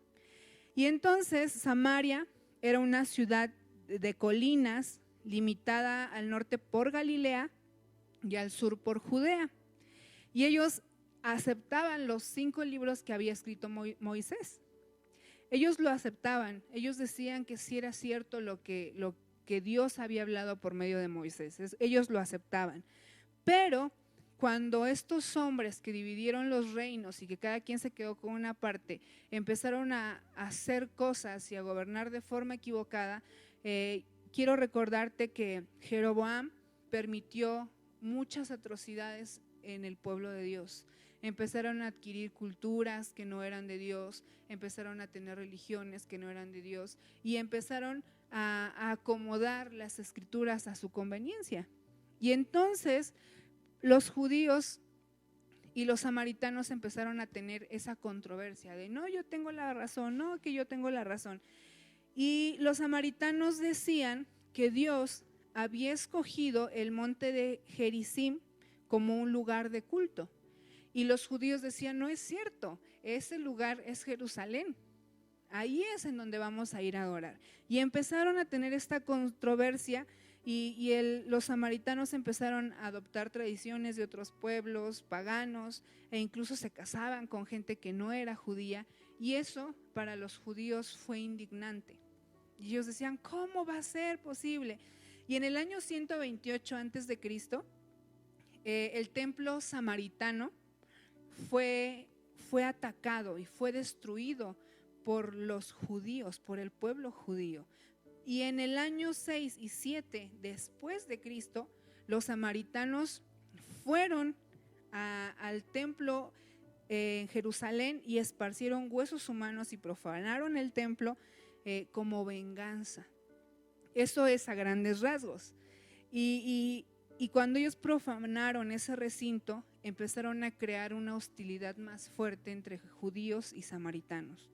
Y entonces Samaria era una ciudad de colinas, limitada al norte por Galilea y al sur por Judea. Y ellos aceptaban los 5 libros que había escrito Moisés. Ellos lo aceptaban, ellos decían que sí era cierto lo que Dios había hablado por medio de Moisés, ellos lo aceptaban. Pero cuando estos hombres que dividieron los reinos y que cada quien se quedó con una parte, empezaron a hacer cosas y a gobernar de forma equivocada, quiero recordarte que Jeroboam permitió muchas atrocidades en el pueblo de Dios. Empezaron a adquirir culturas que no eran de Dios, empezaron a tener religiones que no eran de Dios y empezaron a acomodar las escrituras a su conveniencia. Y entonces los judíos y los samaritanos empezaron a tener esa controversia de no, yo tengo la razón, no, que yo tengo la razón. Y los samaritanos decían que Dios había escogido el monte de Gerizim como un lugar de culto. Y los judíos decían, no es cierto, ese lugar es Jerusalén, ahí es en donde vamos a ir a adorar. Y empezaron a tener esta controversia y los samaritanos empezaron a adoptar tradiciones de otros pueblos paganos e incluso se casaban con gente que no era judía, y eso para los judíos fue indignante. Y ellos decían, ¿cómo va a ser posible? Y en el año 128 a.C., el templo samaritano fue atacado y fue destruido por los judíos, por el pueblo judío. Y en el año 6 y 7 después de Cristo, los samaritanos fueron al templo en Jerusalén y esparcieron huesos humanos y profanaron el templo como venganza. Eso es a grandes rasgos. Y cuando ellos profanaron ese recinto, empezaron a crear una hostilidad más fuerte entre judíos y samaritanos.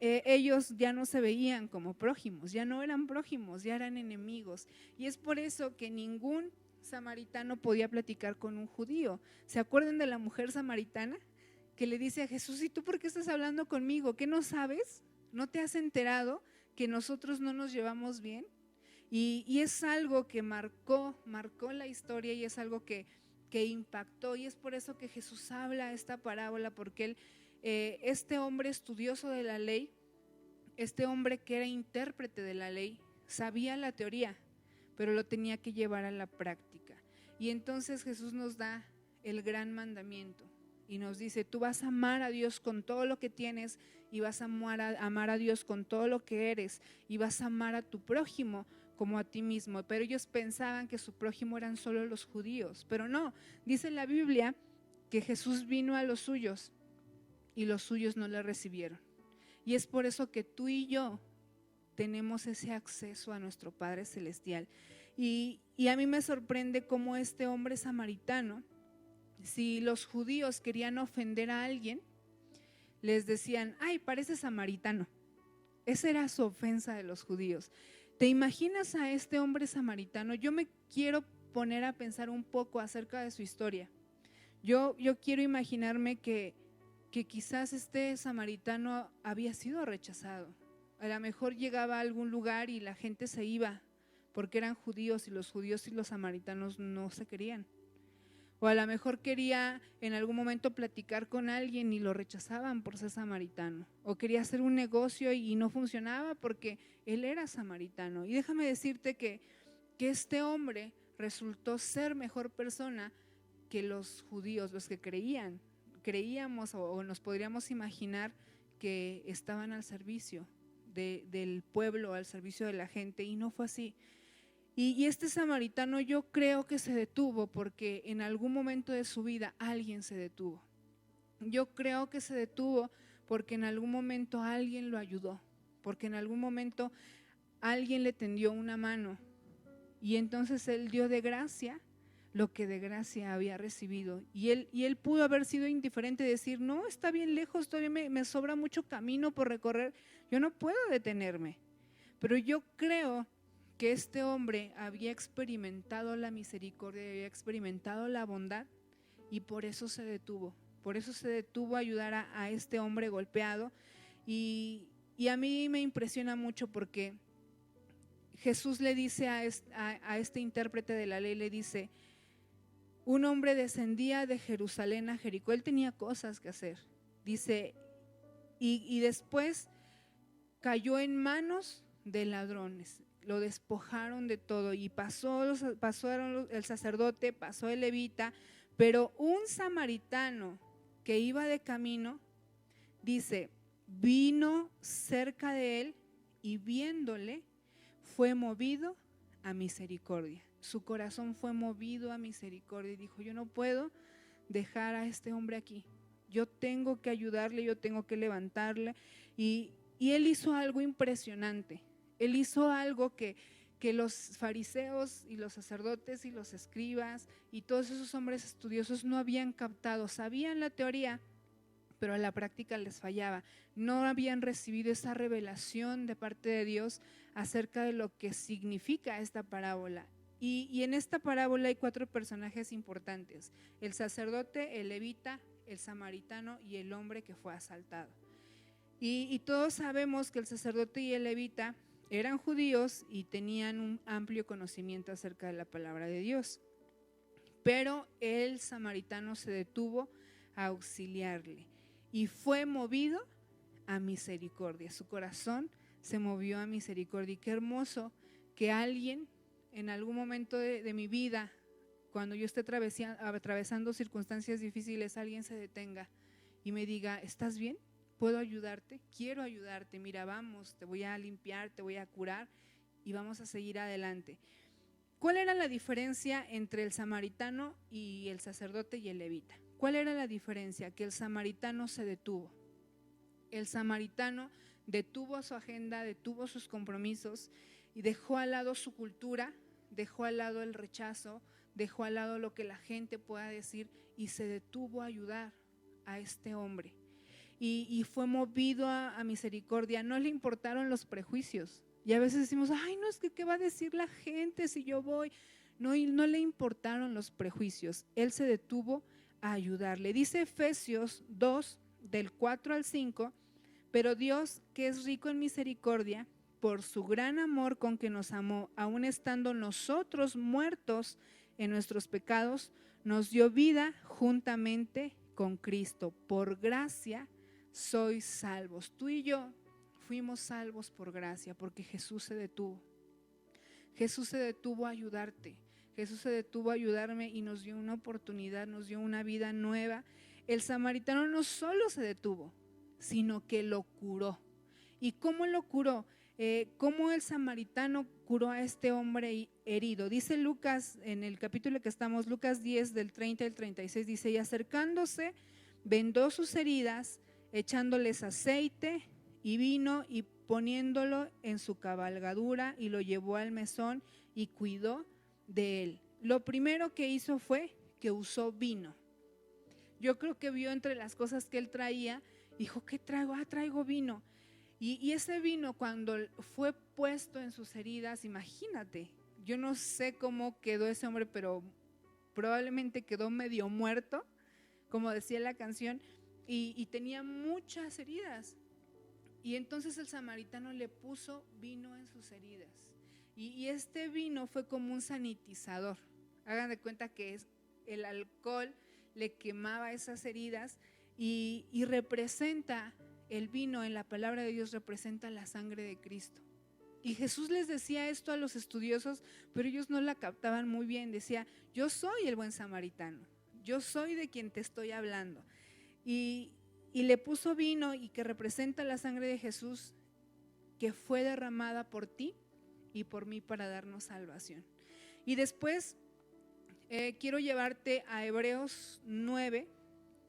Ellos ya no se veían como prójimos, ya no eran prójimos, ya eran enemigos. Y es por eso que ningún samaritano podía platicar con un judío. ¿Se acuerdan de la mujer samaritana que le dice a Jesús, ¿y tú por qué estás hablando conmigo? ¿Qué no sabes? ¿No te has enterado que nosotros no nos llevamos bien? Y es algo que marcó la historia y es algo que impactó, y es por eso que Jesús habla esta parábola, porque él, este hombre estudioso de la ley, este hombre que era intérprete de la ley, sabía la teoría, pero lo tenía que llevar a la práctica. Y entonces Jesús nos da el gran mandamiento y nos dice, tú vas a amar a Dios con todo lo que tienes y vas a amar a Dios con todo lo que eres y vas a amar a tu prójimo como a ti mismo. Pero ellos pensaban que su prójimo eran solo los judíos, pero no, dice la Biblia que Jesús vino a los suyos y los suyos no le recibieron. Y es por eso que tú y yo tenemos ese acceso a nuestro Padre Celestial. Y a mí me sorprende cómo este hombre samaritano, si los judíos querían ofender a alguien, les decían, ay, parece samaritano. Esa era su ofensa de los judíos. ¿Te imaginas a este hombre samaritano? Yo me quiero poner a pensar un poco acerca de su historia. Yo quiero imaginarme que quizás este samaritano había sido rechazado. A lo mejor llegaba a algún lugar y la gente se iba porque eran judíos y los judíos y los samaritanos no se querían. O a lo mejor quería en algún momento platicar con alguien y lo rechazaban por ser samaritano. O quería hacer un negocio y no funcionaba porque él era samaritano. Y déjame decirte que este hombre resultó ser mejor persona que los judíos, los que creíamos o nos podríamos imaginar que estaban al servicio del pueblo, al servicio de la gente, y no fue así. Y este samaritano yo creo que se detuvo porque en algún momento de su vida alguien se detuvo. Yo creo que se detuvo porque en algún momento alguien lo ayudó, porque en algún momento alguien le tendió una mano y entonces él dio de gracia lo que de gracia había recibido. Y él pudo haber sido indiferente y decir, no, está bien lejos, todavía me sobra mucho camino por recorrer, yo no puedo detenerme. Pero yo creo que este hombre había experimentado la misericordia, había experimentado la bondad y por eso se detuvo a ayudar a este hombre golpeado. Y Y a mí me impresiona mucho porque Jesús le dice a este intérprete de la ley, le dice, un hombre descendía de Jerusalén a Jericó, él tenía cosas que hacer, dice, y después cayó en manos de ladrones, lo despojaron de todo y pasaron el sacerdote, pasó el levita, pero un samaritano que iba de camino, dice, vino cerca de él y viéndole fue movido a misericordia. Su corazón fue movido a misericordia y dijo, yo no puedo dejar a este hombre aquí, yo tengo que ayudarle, yo tengo que levantarle. Y él hizo algo impresionante, él hizo algo que los fariseos y los sacerdotes y los escribas y todos esos hombres estudiosos no habían captado. Sabían la teoría, pero a la práctica les fallaba. No habían recibido esa revelación de parte de Dios acerca de lo que significa esta parábola. Y en esta parábola hay 4 personajes importantes: el sacerdote, el levita, el samaritano y el hombre que fue asaltado. Y todos sabemos que el sacerdote y el levita eran judíos y tenían un amplio conocimiento acerca de la palabra de Dios, pero el samaritano se detuvo a auxiliarle y fue movido a misericordia. Su corazón se movió a misericordia. Y qué hermoso que alguien en algún momento de mi vida, cuando yo esté atravesando circunstancias difíciles, alguien se detenga y me diga, ¿estás bien? ¿Puedo ayudarte? Quiero ayudarte, mira, vamos, te voy a limpiar, te voy a curar y vamos a seguir adelante. ¿Cuál era la diferencia entre el samaritano y el sacerdote y el levita? ¿Cuál era la diferencia? Que el samaritano se detuvo. El samaritano detuvo su agenda, detuvo sus compromisos y dejó al lado su cultura, dejó al lado el rechazo, dejó al lado lo que la gente pueda decir y se detuvo a ayudar a este hombre. Y fue movido a misericordia. No le importaron los prejuicios. Y a veces decimos, ay, no, es que ¿qué va a decir la gente si yo voy? No, y no le importaron los prejuicios. Él se detuvo a ayudarle. Dice Efesios 2, del 4 al 5, pero Dios, que es rico en misericordia, por su gran amor con que nos amó, aun estando nosotros muertos en nuestros pecados, nos dio vida juntamente con Cristo. Por gracia sois salvos. Tú y yo fuimos salvos por gracia, porque Jesús se detuvo. Jesús se detuvo a ayudarte. Jesús se detuvo a ayudarme y nos dio una oportunidad, nos dio una vida nueva. El samaritano no solo se detuvo, sino que lo curó. ¿Y cómo lo curó? ¿Cómo el samaritano curó a este hombre herido? Dice Lucas, en el capítulo que estamos, Lucas 10, del 30 al 36, dice, y acercándose, vendó sus heridas, echándoles aceite y vino y poniéndolo en su cabalgadura y lo llevó al mesón y cuidó de él. Lo primero que hizo fue que usó vino. Yo creo que vio entre las cosas que él traía, dijo, ¿qué traigo? Traigo vino. Y ese vino, cuando fue puesto en sus heridas, imagínate, yo no sé cómo quedó ese hombre, pero probablemente quedó medio muerto, como decía la canción, y tenía muchas heridas. Y entonces el samaritano le puso vino en sus heridas. Y este vino fue como un sanitizador. Hagan de cuenta que el alcohol le quemaba esas heridas y representa, el vino en la palabra de Dios representa la sangre de Cristo. Y Jesús les decía esto a los estudiosos, pero ellos no la captaban muy bien. Decía, yo soy el buen samaritano, yo soy de quien te estoy hablando. Y le puso vino y que representa la sangre de Jesús, que fue derramada por ti y por mí para darnos salvación. Y después quiero llevarte a Hebreos 9,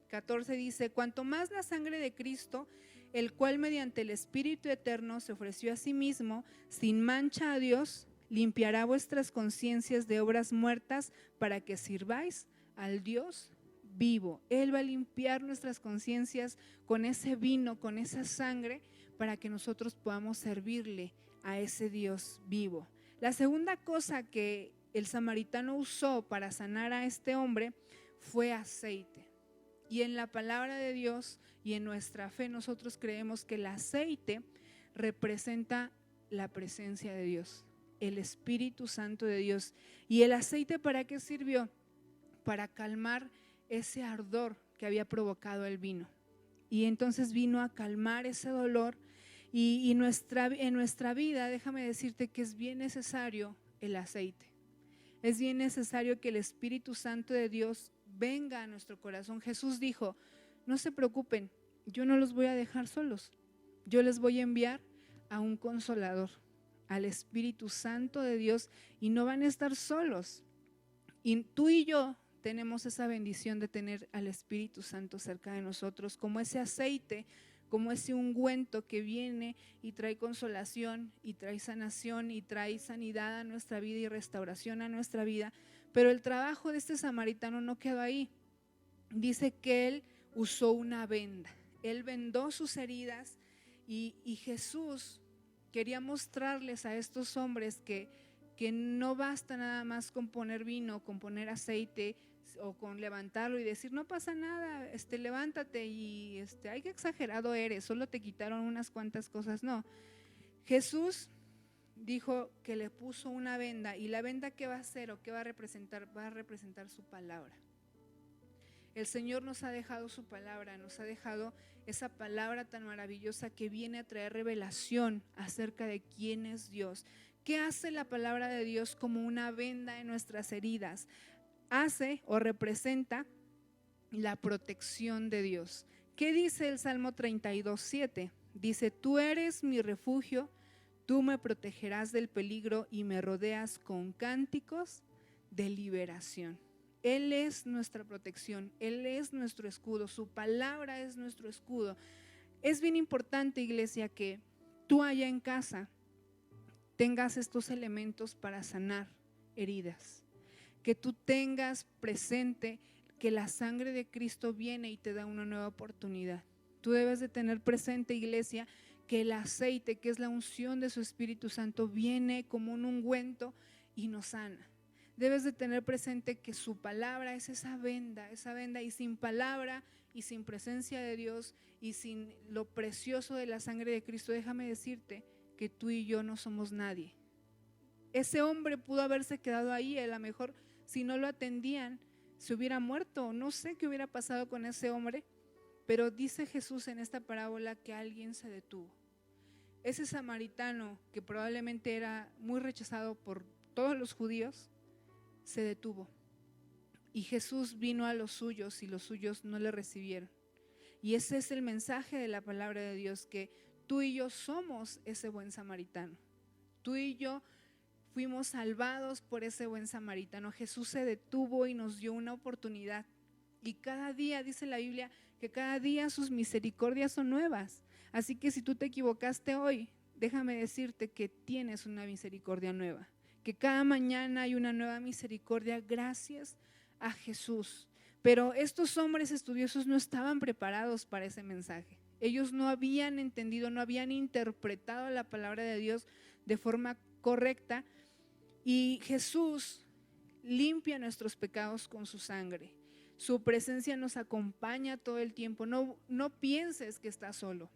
14, dice, cuanto más la sangre de Cristo, el cual mediante el Espíritu Eterno se ofreció a sí mismo, sin mancha a Dios, limpiará vuestras conciencias de obras muertas para que sirváis al Dios vivo. Él va a limpiar nuestras conciencias con ese vino, con esa sangre, para que nosotros podamos servirle a ese Dios vivo. La segunda cosa que el samaritano usó para sanar a este hombre fue aceite. Y en la palabra de Dios y en nuestra fe nosotros creemos que el aceite representa la presencia de Dios, el Espíritu Santo de Dios. ¿Y el aceite para qué sirvió? Para calmar ese ardor que había provocado el vino. Y entonces vino a calmar ese dolor. Y en nuestra vida, déjame decirte que es bien necesario el aceite. Es bien necesario que el Espíritu Santo de Dios venga a nuestro corazón. Jesús dijo, no se preocupen, yo no los voy a dejar solos. Yo les voy a enviar a un consolador, al Espíritu Santo de Dios, y no van a estar solos. Y tú y yo tenemos esa bendición de tener al Espíritu Santo cerca de nosotros, como ese aceite, como ese ungüento que viene y trae consolación y trae sanación y trae sanidad a nuestra vida y restauración a nuestra vida. Pero el trabajo de este samaritano no quedó ahí. Dice que él usó una venda, él vendó sus heridas y Jesús quería mostrarles a estos hombres que no basta nada más con poner vino, con poner aceite o con levantarlo y decir no pasa nada, levántate y ay, qué exagerado eres, solo te quitaron unas cuantas cosas. No, Jesús dijo que le puso una venda, y la venda ¿qué va a hacer o qué va a representar? Va a representar su palabra. El Señor nos ha dejado su palabra, nos ha dejado esa palabra tan maravillosa que viene a traer revelación acerca de quién es Dios. ¿Qué hace la palabra de Dios como una venda en nuestras heridas? Hace o representa la protección de Dios. ¿Qué dice el Salmo 32:7? Dice, tú eres mi refugio, tú me protegerás del peligro y me rodeas con cánticos de liberación. Él es nuestra protección, Él es nuestro escudo, su palabra es nuestro escudo. Es bien importante, iglesia, que tú allá en casa tengas estos elementos para sanar heridas, que tú tengas presente que la sangre de Cristo viene y te da una nueva oportunidad. Tú debes de tener presente, iglesia, que el aceite, que es la unción de su Espíritu Santo, viene como un ungüento y nos sana. Debes de tener presente que su palabra es esa venda, y sin palabra y sin presencia de Dios y sin lo precioso de la sangre de Cristo, déjame decirte que tú y yo no somos nadie. Ese hombre pudo haberse quedado ahí, a lo mejor si no lo atendían se hubiera muerto, no sé qué hubiera pasado con ese hombre, pero dice Jesús en esta parábola que alguien se detuvo. Ese samaritano, que probablemente era muy rechazado por todos los judíos, se detuvo, y Jesús vino a los suyos y los suyos no le recibieron. Y ese es el mensaje de la palabra de Dios, que tú y yo somos ese buen samaritano. Tú y yo fuimos salvados por ese buen samaritano. Jesús se detuvo y nos dio una oportunidad, y cada día, dice la Biblia, que cada día sus misericordias son nuevas. Así que si tú te equivocaste hoy, déjame decirte que tienes una misericordia nueva, que cada mañana hay una nueva misericordia gracias a Jesús. Pero estos hombres estudiosos no estaban preparados para ese mensaje. Ellos no habían entendido, no habían interpretado la palabra de Dios de forma correcta, y Jesús limpia nuestros pecados con su sangre. Su presencia nos acompaña todo el tiempo. No pienses que estás solo.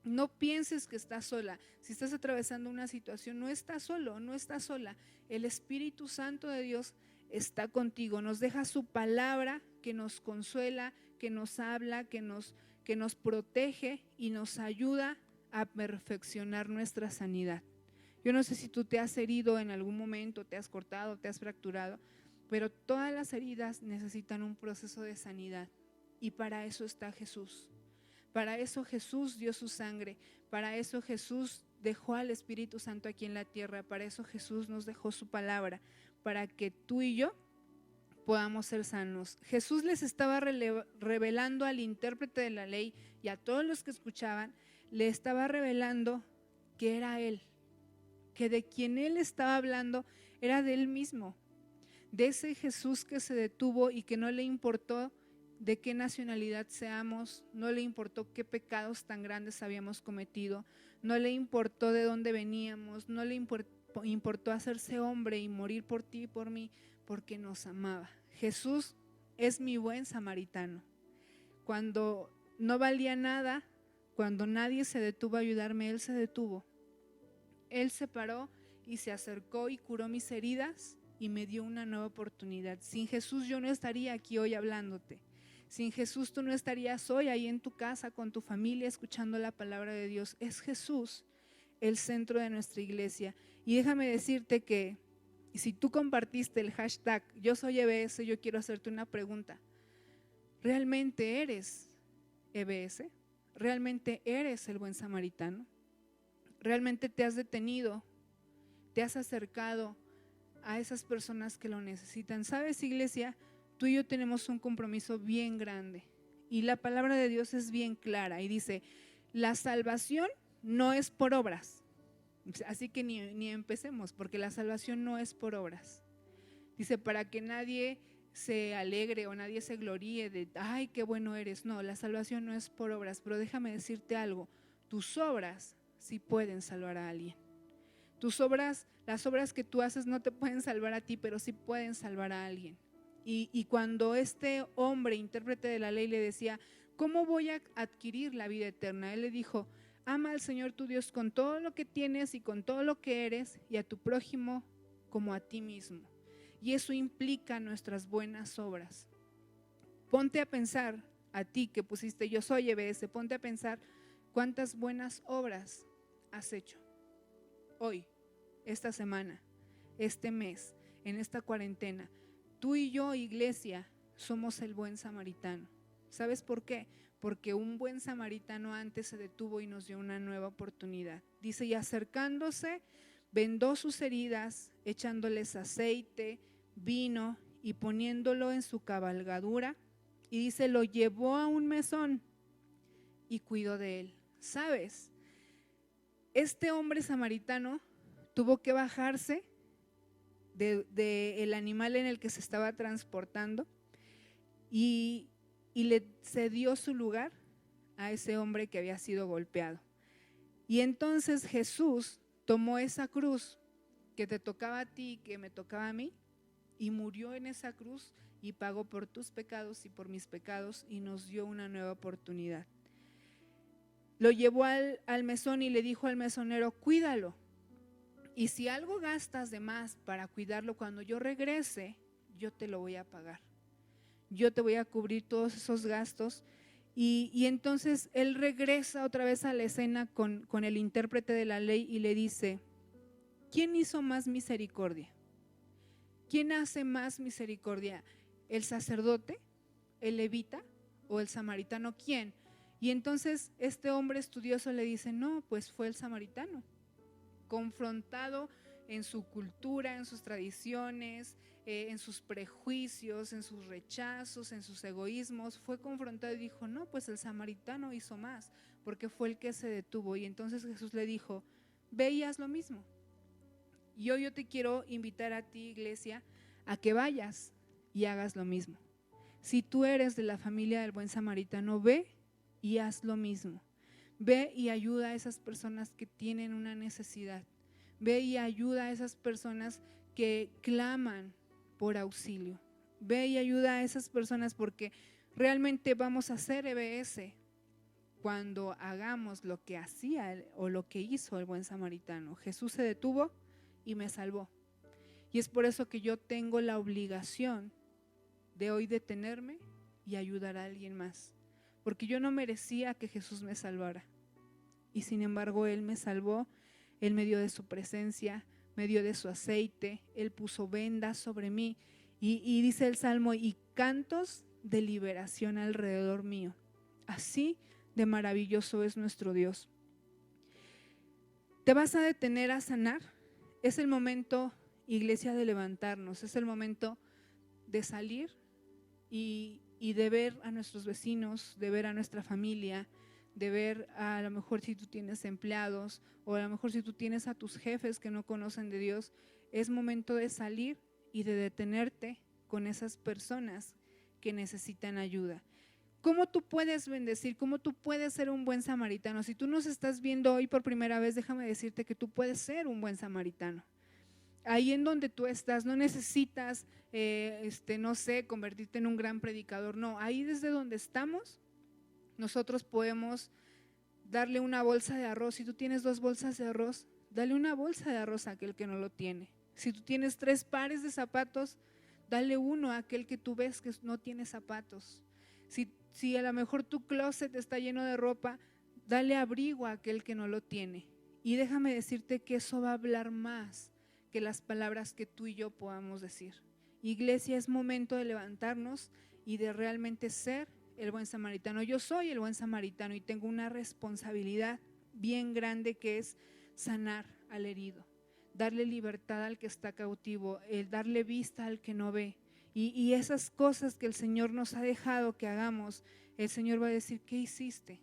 No pienses que estás sola. Si estás atravesando una situación, no estás solo, no estás sola. El Espíritu Santo de Dios está contigo. Nos deja su palabra que nos consuela, que nos habla, que nos protege y nos ayuda a perfeccionar nuestra sanidad. Yo no sé si tú te has herido en algún momento, te has cortado, te has fracturado, pero todas las heridas necesitan un proceso de sanidad, y para eso está Jesús. Para eso Jesús dio su sangre, para eso Jesús dejó al Espíritu Santo aquí en la tierra, para eso Jesús nos dejó su palabra, para que tú y yo podamos ser sanos. Jesús les estaba revelando al intérprete de la ley y a todos los que escuchaban, le estaba revelando que era Él, que de quien Él estaba hablando era de Él mismo, de ese Jesús que se detuvo y que no le importó de qué nacionalidad seamos, no le importó qué pecados tan grandes habíamos cometido, no le importó de dónde veníamos, no le importó hacerse hombre y morir por ti y por mí, porque nos amaba. Jesús es mi buen samaritano. Cuando no valía nada, cuando nadie se detuvo a ayudarme, Él se detuvo. Él se paró y se acercó y curó mis heridas y me dio una nueva oportunidad. Sin Jesús yo no estaría aquí hoy hablándote. Sin Jesús tú no estarías hoy ahí en tu casa con tu familia escuchando la palabra de Dios. Es Jesús el centro de nuestra iglesia. Y déjame decirte que si tú compartiste el hashtag Yo Soy EBS, yo quiero hacerte una pregunta. ¿Realmente eres EBS? ¿Realmente eres el buen samaritano? ¿Realmente te has detenido? ¿Te has acercado a esas personas que lo necesitan? ¿Sabes, iglesia? Tú y yo tenemos un compromiso bien grande y la palabra de Dios es bien clara y dice, la salvación no es por obras. Así que ni empecemos, porque la salvación no es por obras. Dice, para que nadie se alegre o nadie se gloríe de, ay, qué bueno eres. No, la salvación no es por obras, pero déjame decirte algo, tus obras sí pueden salvar a alguien. Tus obras, las obras que tú haces no te pueden salvar a ti, pero sí pueden salvar a alguien. Y cuando este hombre, intérprete de la ley, le decía, ¿cómo voy a adquirir la vida eterna? Él le dijo, ama al Señor tu Dios con todo lo que tienes y con todo lo que eres y a tu prójimo como a ti mismo. Y eso implica nuestras buenas obras. Ponte a pensar, a ti que pusiste Yo Soy EBS, ponte a pensar cuántas buenas obras has hecho hoy, esta semana, este mes, en esta cuarentena. Tú y yo, iglesia, somos el buen samaritano. ¿Sabes por qué? Porque un buen samaritano antes se detuvo y nos dio una nueva oportunidad. Dice, y acercándose, vendó sus heridas, echándoles aceite, vino y poniéndolo en su cabalgadura. Y dice, lo llevó a un mesón y cuidó de él. ¿Sabes? Este hombre samaritano tuvo que bajarse del animal en el que se estaba transportando y le cedió su lugar a ese hombre que había sido golpeado. Y entonces Jesús tomó esa cruz que te tocaba a ti, que me tocaba a mí, y murió en esa cruz y pagó por tus pecados y por mis pecados y nos dio una nueva oportunidad. Lo llevó al mesón y le dijo al mesonero, cuídalo. Y si algo gastas de más para cuidarlo, cuando yo regrese, yo te lo voy a pagar. Yo te voy a cubrir todos esos gastos. Y entonces él regresa otra vez a la escena con el intérprete de la ley y le dice, ¿quién hizo más misericordia? ¿Quién hace más misericordia? ¿El sacerdote, el levita o el samaritano? ¿Quién? Y entonces este hombre estudioso le dice, no, pues fue el samaritano. Confrontado en su cultura, en sus tradiciones, en sus prejuicios, en sus rechazos, en sus egoísmos, fue confrontado y dijo, no, pues el samaritano hizo más, porque fue el que se detuvo. Y entonces Jesús le dijo, ve y haz lo mismo. Y hoy yo te quiero invitar a ti, iglesia, a que vayas y hagas lo mismo. Si tú eres de la familia del buen samaritano, ve y haz lo mismo. Ve y ayuda a esas personas que tienen una necesidad. Ve y ayuda a esas personas que claman por auxilio. Ve y ayuda a esas personas porque realmente vamos a hacer EBS cuando hagamos lo que hacía o lo que hizo el buen samaritano. Jesús se detuvo y me salvó. Y es por eso que yo tengo la obligación de hoy detenerme y ayudar a alguien más. Porque yo no merecía que Jesús me salvara. Y sin embargo Él me salvó, Él me dio de su presencia, me dio de su aceite, Él puso vendas sobre mí. Y dice el Salmo, y cantos de liberación alrededor mío. Así de maravilloso es nuestro Dios. ¿Te vas a detener a sanar? Es el momento, iglesia, de levantarnos, es el momento de salir y de ver a nuestros vecinos, de ver a nuestra familia, de ver a lo mejor si tú tienes empleados o a lo mejor si tú tienes a tus jefes que no conocen de Dios. Es momento de salir y de detenerte con esas personas que necesitan ayuda. ¿Cómo tú puedes bendecir? ¿Cómo tú puedes ser un buen samaritano? Si tú nos estás viendo hoy por primera vez, déjame decirte que tú puedes ser un buen samaritano. Ahí en donde tú estás, no necesitas, no sé, convertirte en un gran predicador, no. Ahí desde donde estamos, nosotros podemos darle una bolsa de arroz. Si tú tienes 2 bolsas de arroz, dale una bolsa de arroz a aquel que no lo tiene. Si tú tienes 3 pares de zapatos, dale uno a aquel que tú ves que no tiene zapatos. Si a lo mejor tu closet está lleno de ropa, dale abrigo a aquel que no lo tiene. Y déjame decirte que eso va a hablar más que las palabras que tú y yo podamos decir. Iglesia, es momento de levantarnos y de realmente ser el buen samaritano. Yo soy el buen samaritano y tengo una responsabilidad bien grande, que es sanar al herido, darle libertad al que está cautivo, el darle vista al que no ve. Y esas cosas que el Señor nos ha dejado que hagamos, el Señor va a decir: ¿qué hiciste?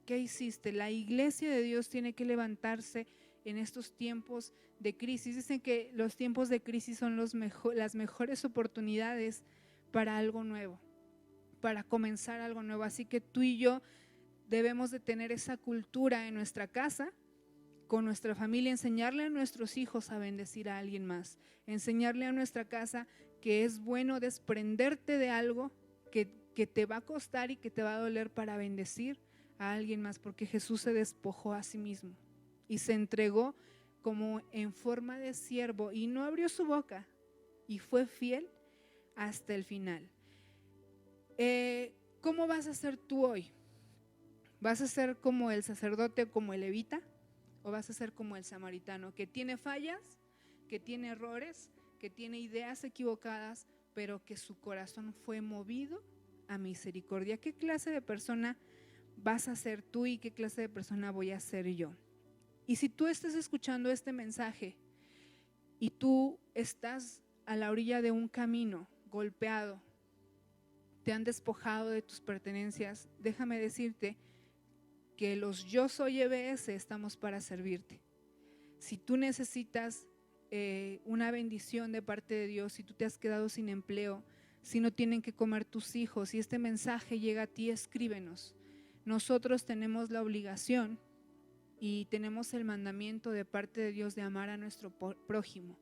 ¿Qué hiciste? La iglesia de Dios tiene que levantarse en estos tiempos de crisis. Dicen que los tiempos de crisis son las mejores oportunidades para algo nuevo, para comenzar algo nuevo. Así que tú y yo debemos de tener esa cultura en nuestra casa, con nuestra familia, enseñarle a nuestros hijos a bendecir a alguien más, enseñarle a nuestra casa que es bueno desprenderte de algo que te va a costar y que te va a doler para bendecir a alguien más, porque Jesús se despojó a sí mismo y se entregó como en forma de siervo y no abrió su boca y fue fiel hasta el final. ¿Cómo vas a ser tú hoy? ¿Vas a ser como el sacerdote, como el levita? ¿O vas a ser como el samaritano, que tiene fallas, que tiene errores, que tiene ideas equivocadas, pero que su corazón fue movido a misericordia? ¿Qué clase de persona vas a ser tú y qué clase de persona voy a ser yo? Y si tú estás escuchando este mensaje y tú estás a la orilla de un camino golpeado, te han despojado de tus pertenencias, déjame decirte que los Yo Soy EBS estamos para servirte. Si tú necesitas una bendición de parte de Dios, si tú te has quedado sin empleo, si no tienen que comer tus hijos, si este mensaje llega a ti, escríbenos. Nosotros tenemos la obligación y tenemos el mandamiento de parte de Dios de amar a nuestro prójimo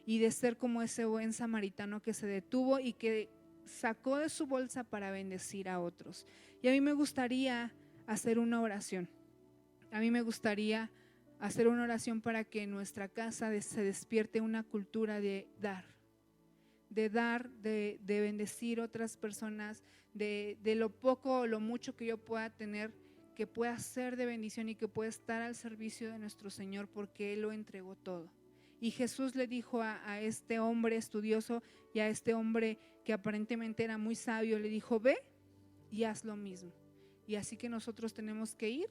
y de ser como ese buen samaritano que se detuvo y que sacó de su bolsa para bendecir a otros. Y a mí me gustaría hacer una oración. A mí me gustaría hacer una oración para que en nuestra casa se despierte una cultura de dar, de bendecir a otras personas, de lo poco o lo mucho que yo pueda tener, que pueda ser de bendición y que pueda estar al servicio de nuestro Señor, porque Él lo entregó todo. Y Jesús le dijo a este hombre estudioso y a este hombre que aparentemente era muy sabio, le dijo: ve y haz lo mismo. Y así que nosotros tenemos que ir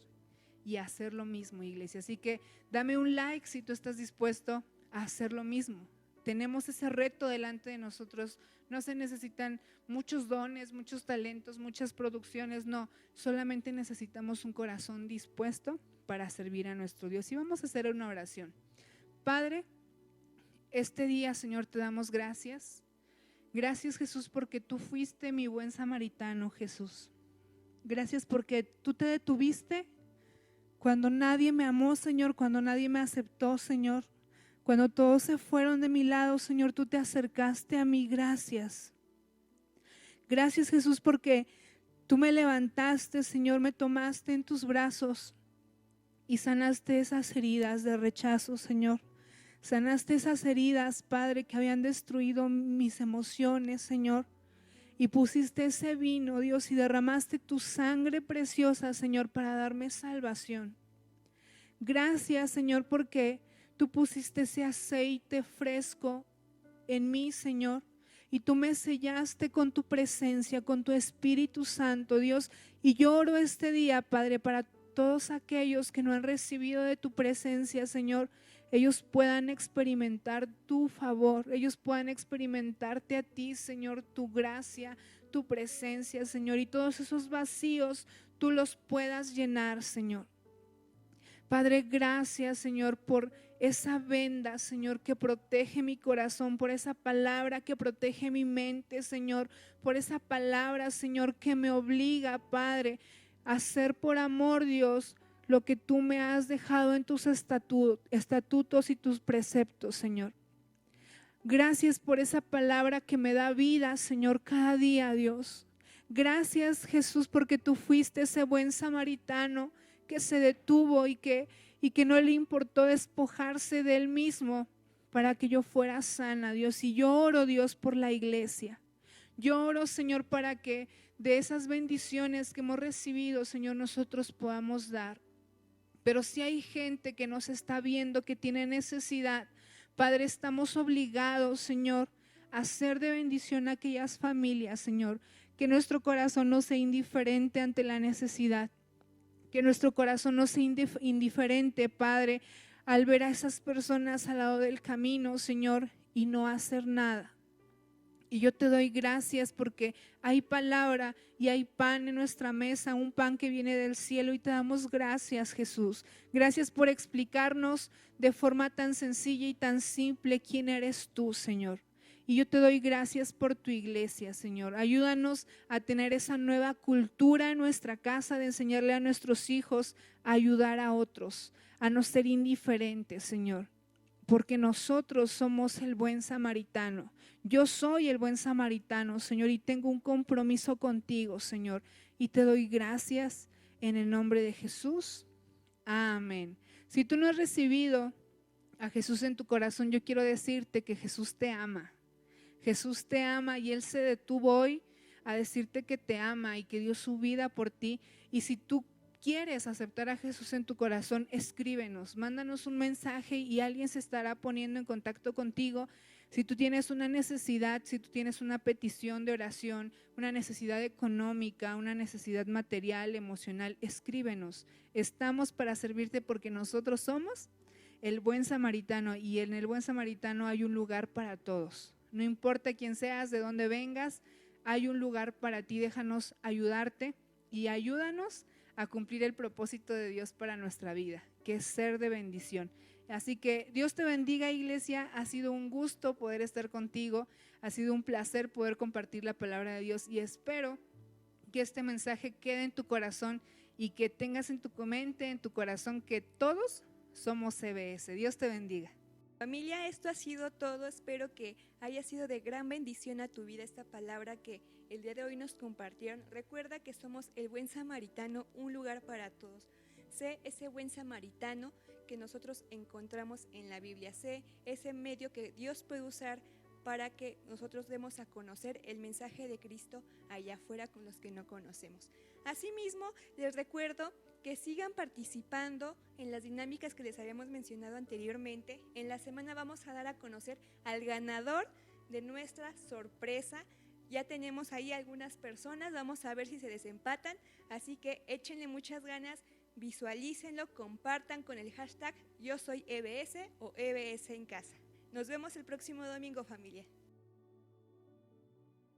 y hacer lo mismo, iglesia. Así que dame un like si tú estás dispuesto a hacer lo mismo. Tenemos ese reto delante de nosotros. No se necesitan muchos dones, muchos talentos, muchas producciones, no. Solamente necesitamos un corazón dispuesto para servir a nuestro Dios. Y vamos a hacer una oración. Padre, este día, Señor, te damos gracias. Gracias, Jesús, porque tú fuiste mi buen samaritano, Jesús. Gracias porque tú te detuviste cuando nadie me amó, Señor, cuando nadie me aceptó, Señor. Cuando todos se fueron de mi lado, Señor, tú te acercaste a mí. Gracias. Gracias, Jesús, porque tú me levantaste, Señor, me tomaste en tus brazos y sanaste esas heridas de rechazo, Señor. Sanaste esas heridas, Padre, que habían destruido mis emociones, Señor. Y pusiste ese vino, Dios, y derramaste tu sangre preciosa, Señor, para darme salvación. Gracias, Señor, porque tú pusiste ese aceite fresco en mí, Señor, y tú me sellaste con tu presencia, con tu Espíritu Santo, Dios. Y yo oro este día, Padre, para todos aquellos que no han recibido de tu presencia, Señor, ellos puedan experimentar tu favor, ellos puedan experimentarte a ti, Señor, tu gracia, tu presencia, Señor, y todos esos vacíos tú los puedas llenar, Señor. Padre, gracias, Señor, por esa venda, Señor, que protege mi corazón, por esa palabra que protege mi mente, Señor, por esa palabra, Señor, que me obliga, Padre, a hacer por amor, Dios, lo que tú me has dejado en tus estatutos y tus preceptos, Señor. Gracias por esa palabra que me da vida, Señor, cada día, Dios. Gracias, Jesús, porque tú fuiste ese buen samaritano que se detuvo y que no le importó despojarse de él mismo para que yo fuera sana, Dios. Y yo oro, Dios, por la iglesia. Yo oro, Señor, para que de esas bendiciones que hemos recibido, Señor, nosotros podamos dar. Pero si hay gente que nos está viendo, que tiene necesidad, Padre, estamos obligados, Señor, a hacer de bendición a aquellas familias, Señor. Que nuestro corazón no sea indiferente ante la necesidad. Que nuestro corazón no sea indiferente, Padre, al ver a esas personas al lado del camino, Señor, y no hacer nada. Y yo te doy gracias porque hay palabra y hay pan en nuestra mesa, un pan que viene del cielo, y te damos gracias, Jesús. Gracias por explicarnos de forma tan sencilla y tan simple quién eres tú, Señor. Y yo te doy gracias por tu iglesia, Señor. Ayúdanos a tener esa nueva cultura en nuestra casa de enseñarle a nuestros hijos a ayudar a otros, a no ser indiferentes, Señor. Porque nosotros somos el buen samaritano. Yo soy el buen samaritano, Señor, y tengo un compromiso contigo, Señor. Y te doy gracias en el nombre de Jesús. Amén. Si tú no has recibido a Jesús en tu corazón, yo quiero decirte que Jesús te ama. Jesús te ama y Él se detuvo hoy a decirte que te ama y que dio su vida por ti. Y si tú quieres aceptar a Jesús en tu corazón, escríbenos, mándanos un mensaje y alguien se estará poniendo en contacto contigo. Si tú tienes una necesidad, si tú tienes una petición de oración, una necesidad económica, una necesidad material, emocional, escríbenos. Estamos para servirte porque nosotros somos el buen samaritano y en el buen samaritano hay un lugar para todos. No importa quién seas, de dónde vengas, hay un lugar para ti. Déjanos ayudarte y ayúdanos a cumplir el propósito de Dios para nuestra vida, que es ser de bendición. Así que Dios te bendiga, iglesia. Ha sido un gusto poder estar contigo, ha sido un placer poder compartir la palabra de Dios y espero que este mensaje quede en tu corazón y que tengas en tu mente, en tu corazón, que todos somos CBS. Dios te bendiga. Familia, esto ha sido todo. Espero que haya sido de gran bendición a tu vida esta palabra que el día de hoy nos compartieron. Recuerda que somos el buen samaritano, un lugar para todos. Sé ese buen samaritano que nosotros encontramos en la Biblia. Sé ese medio que Dios puede usar para que nosotros demos a conocer el mensaje de Cristo allá afuera con los que no conocemos. Asimismo, les recuerdo que sigan participando en las dinámicas que les habíamos mencionado anteriormente. En la semana vamos a dar a conocer al ganador de nuestra sorpresa. Ya tenemos ahí algunas personas, vamos a ver si se desempatan, así que échenle muchas ganas, visualícenlo, compartan con el hashtag Yo Soy EBS o EBS en Casa. Nos vemos el próximo domingo, familia.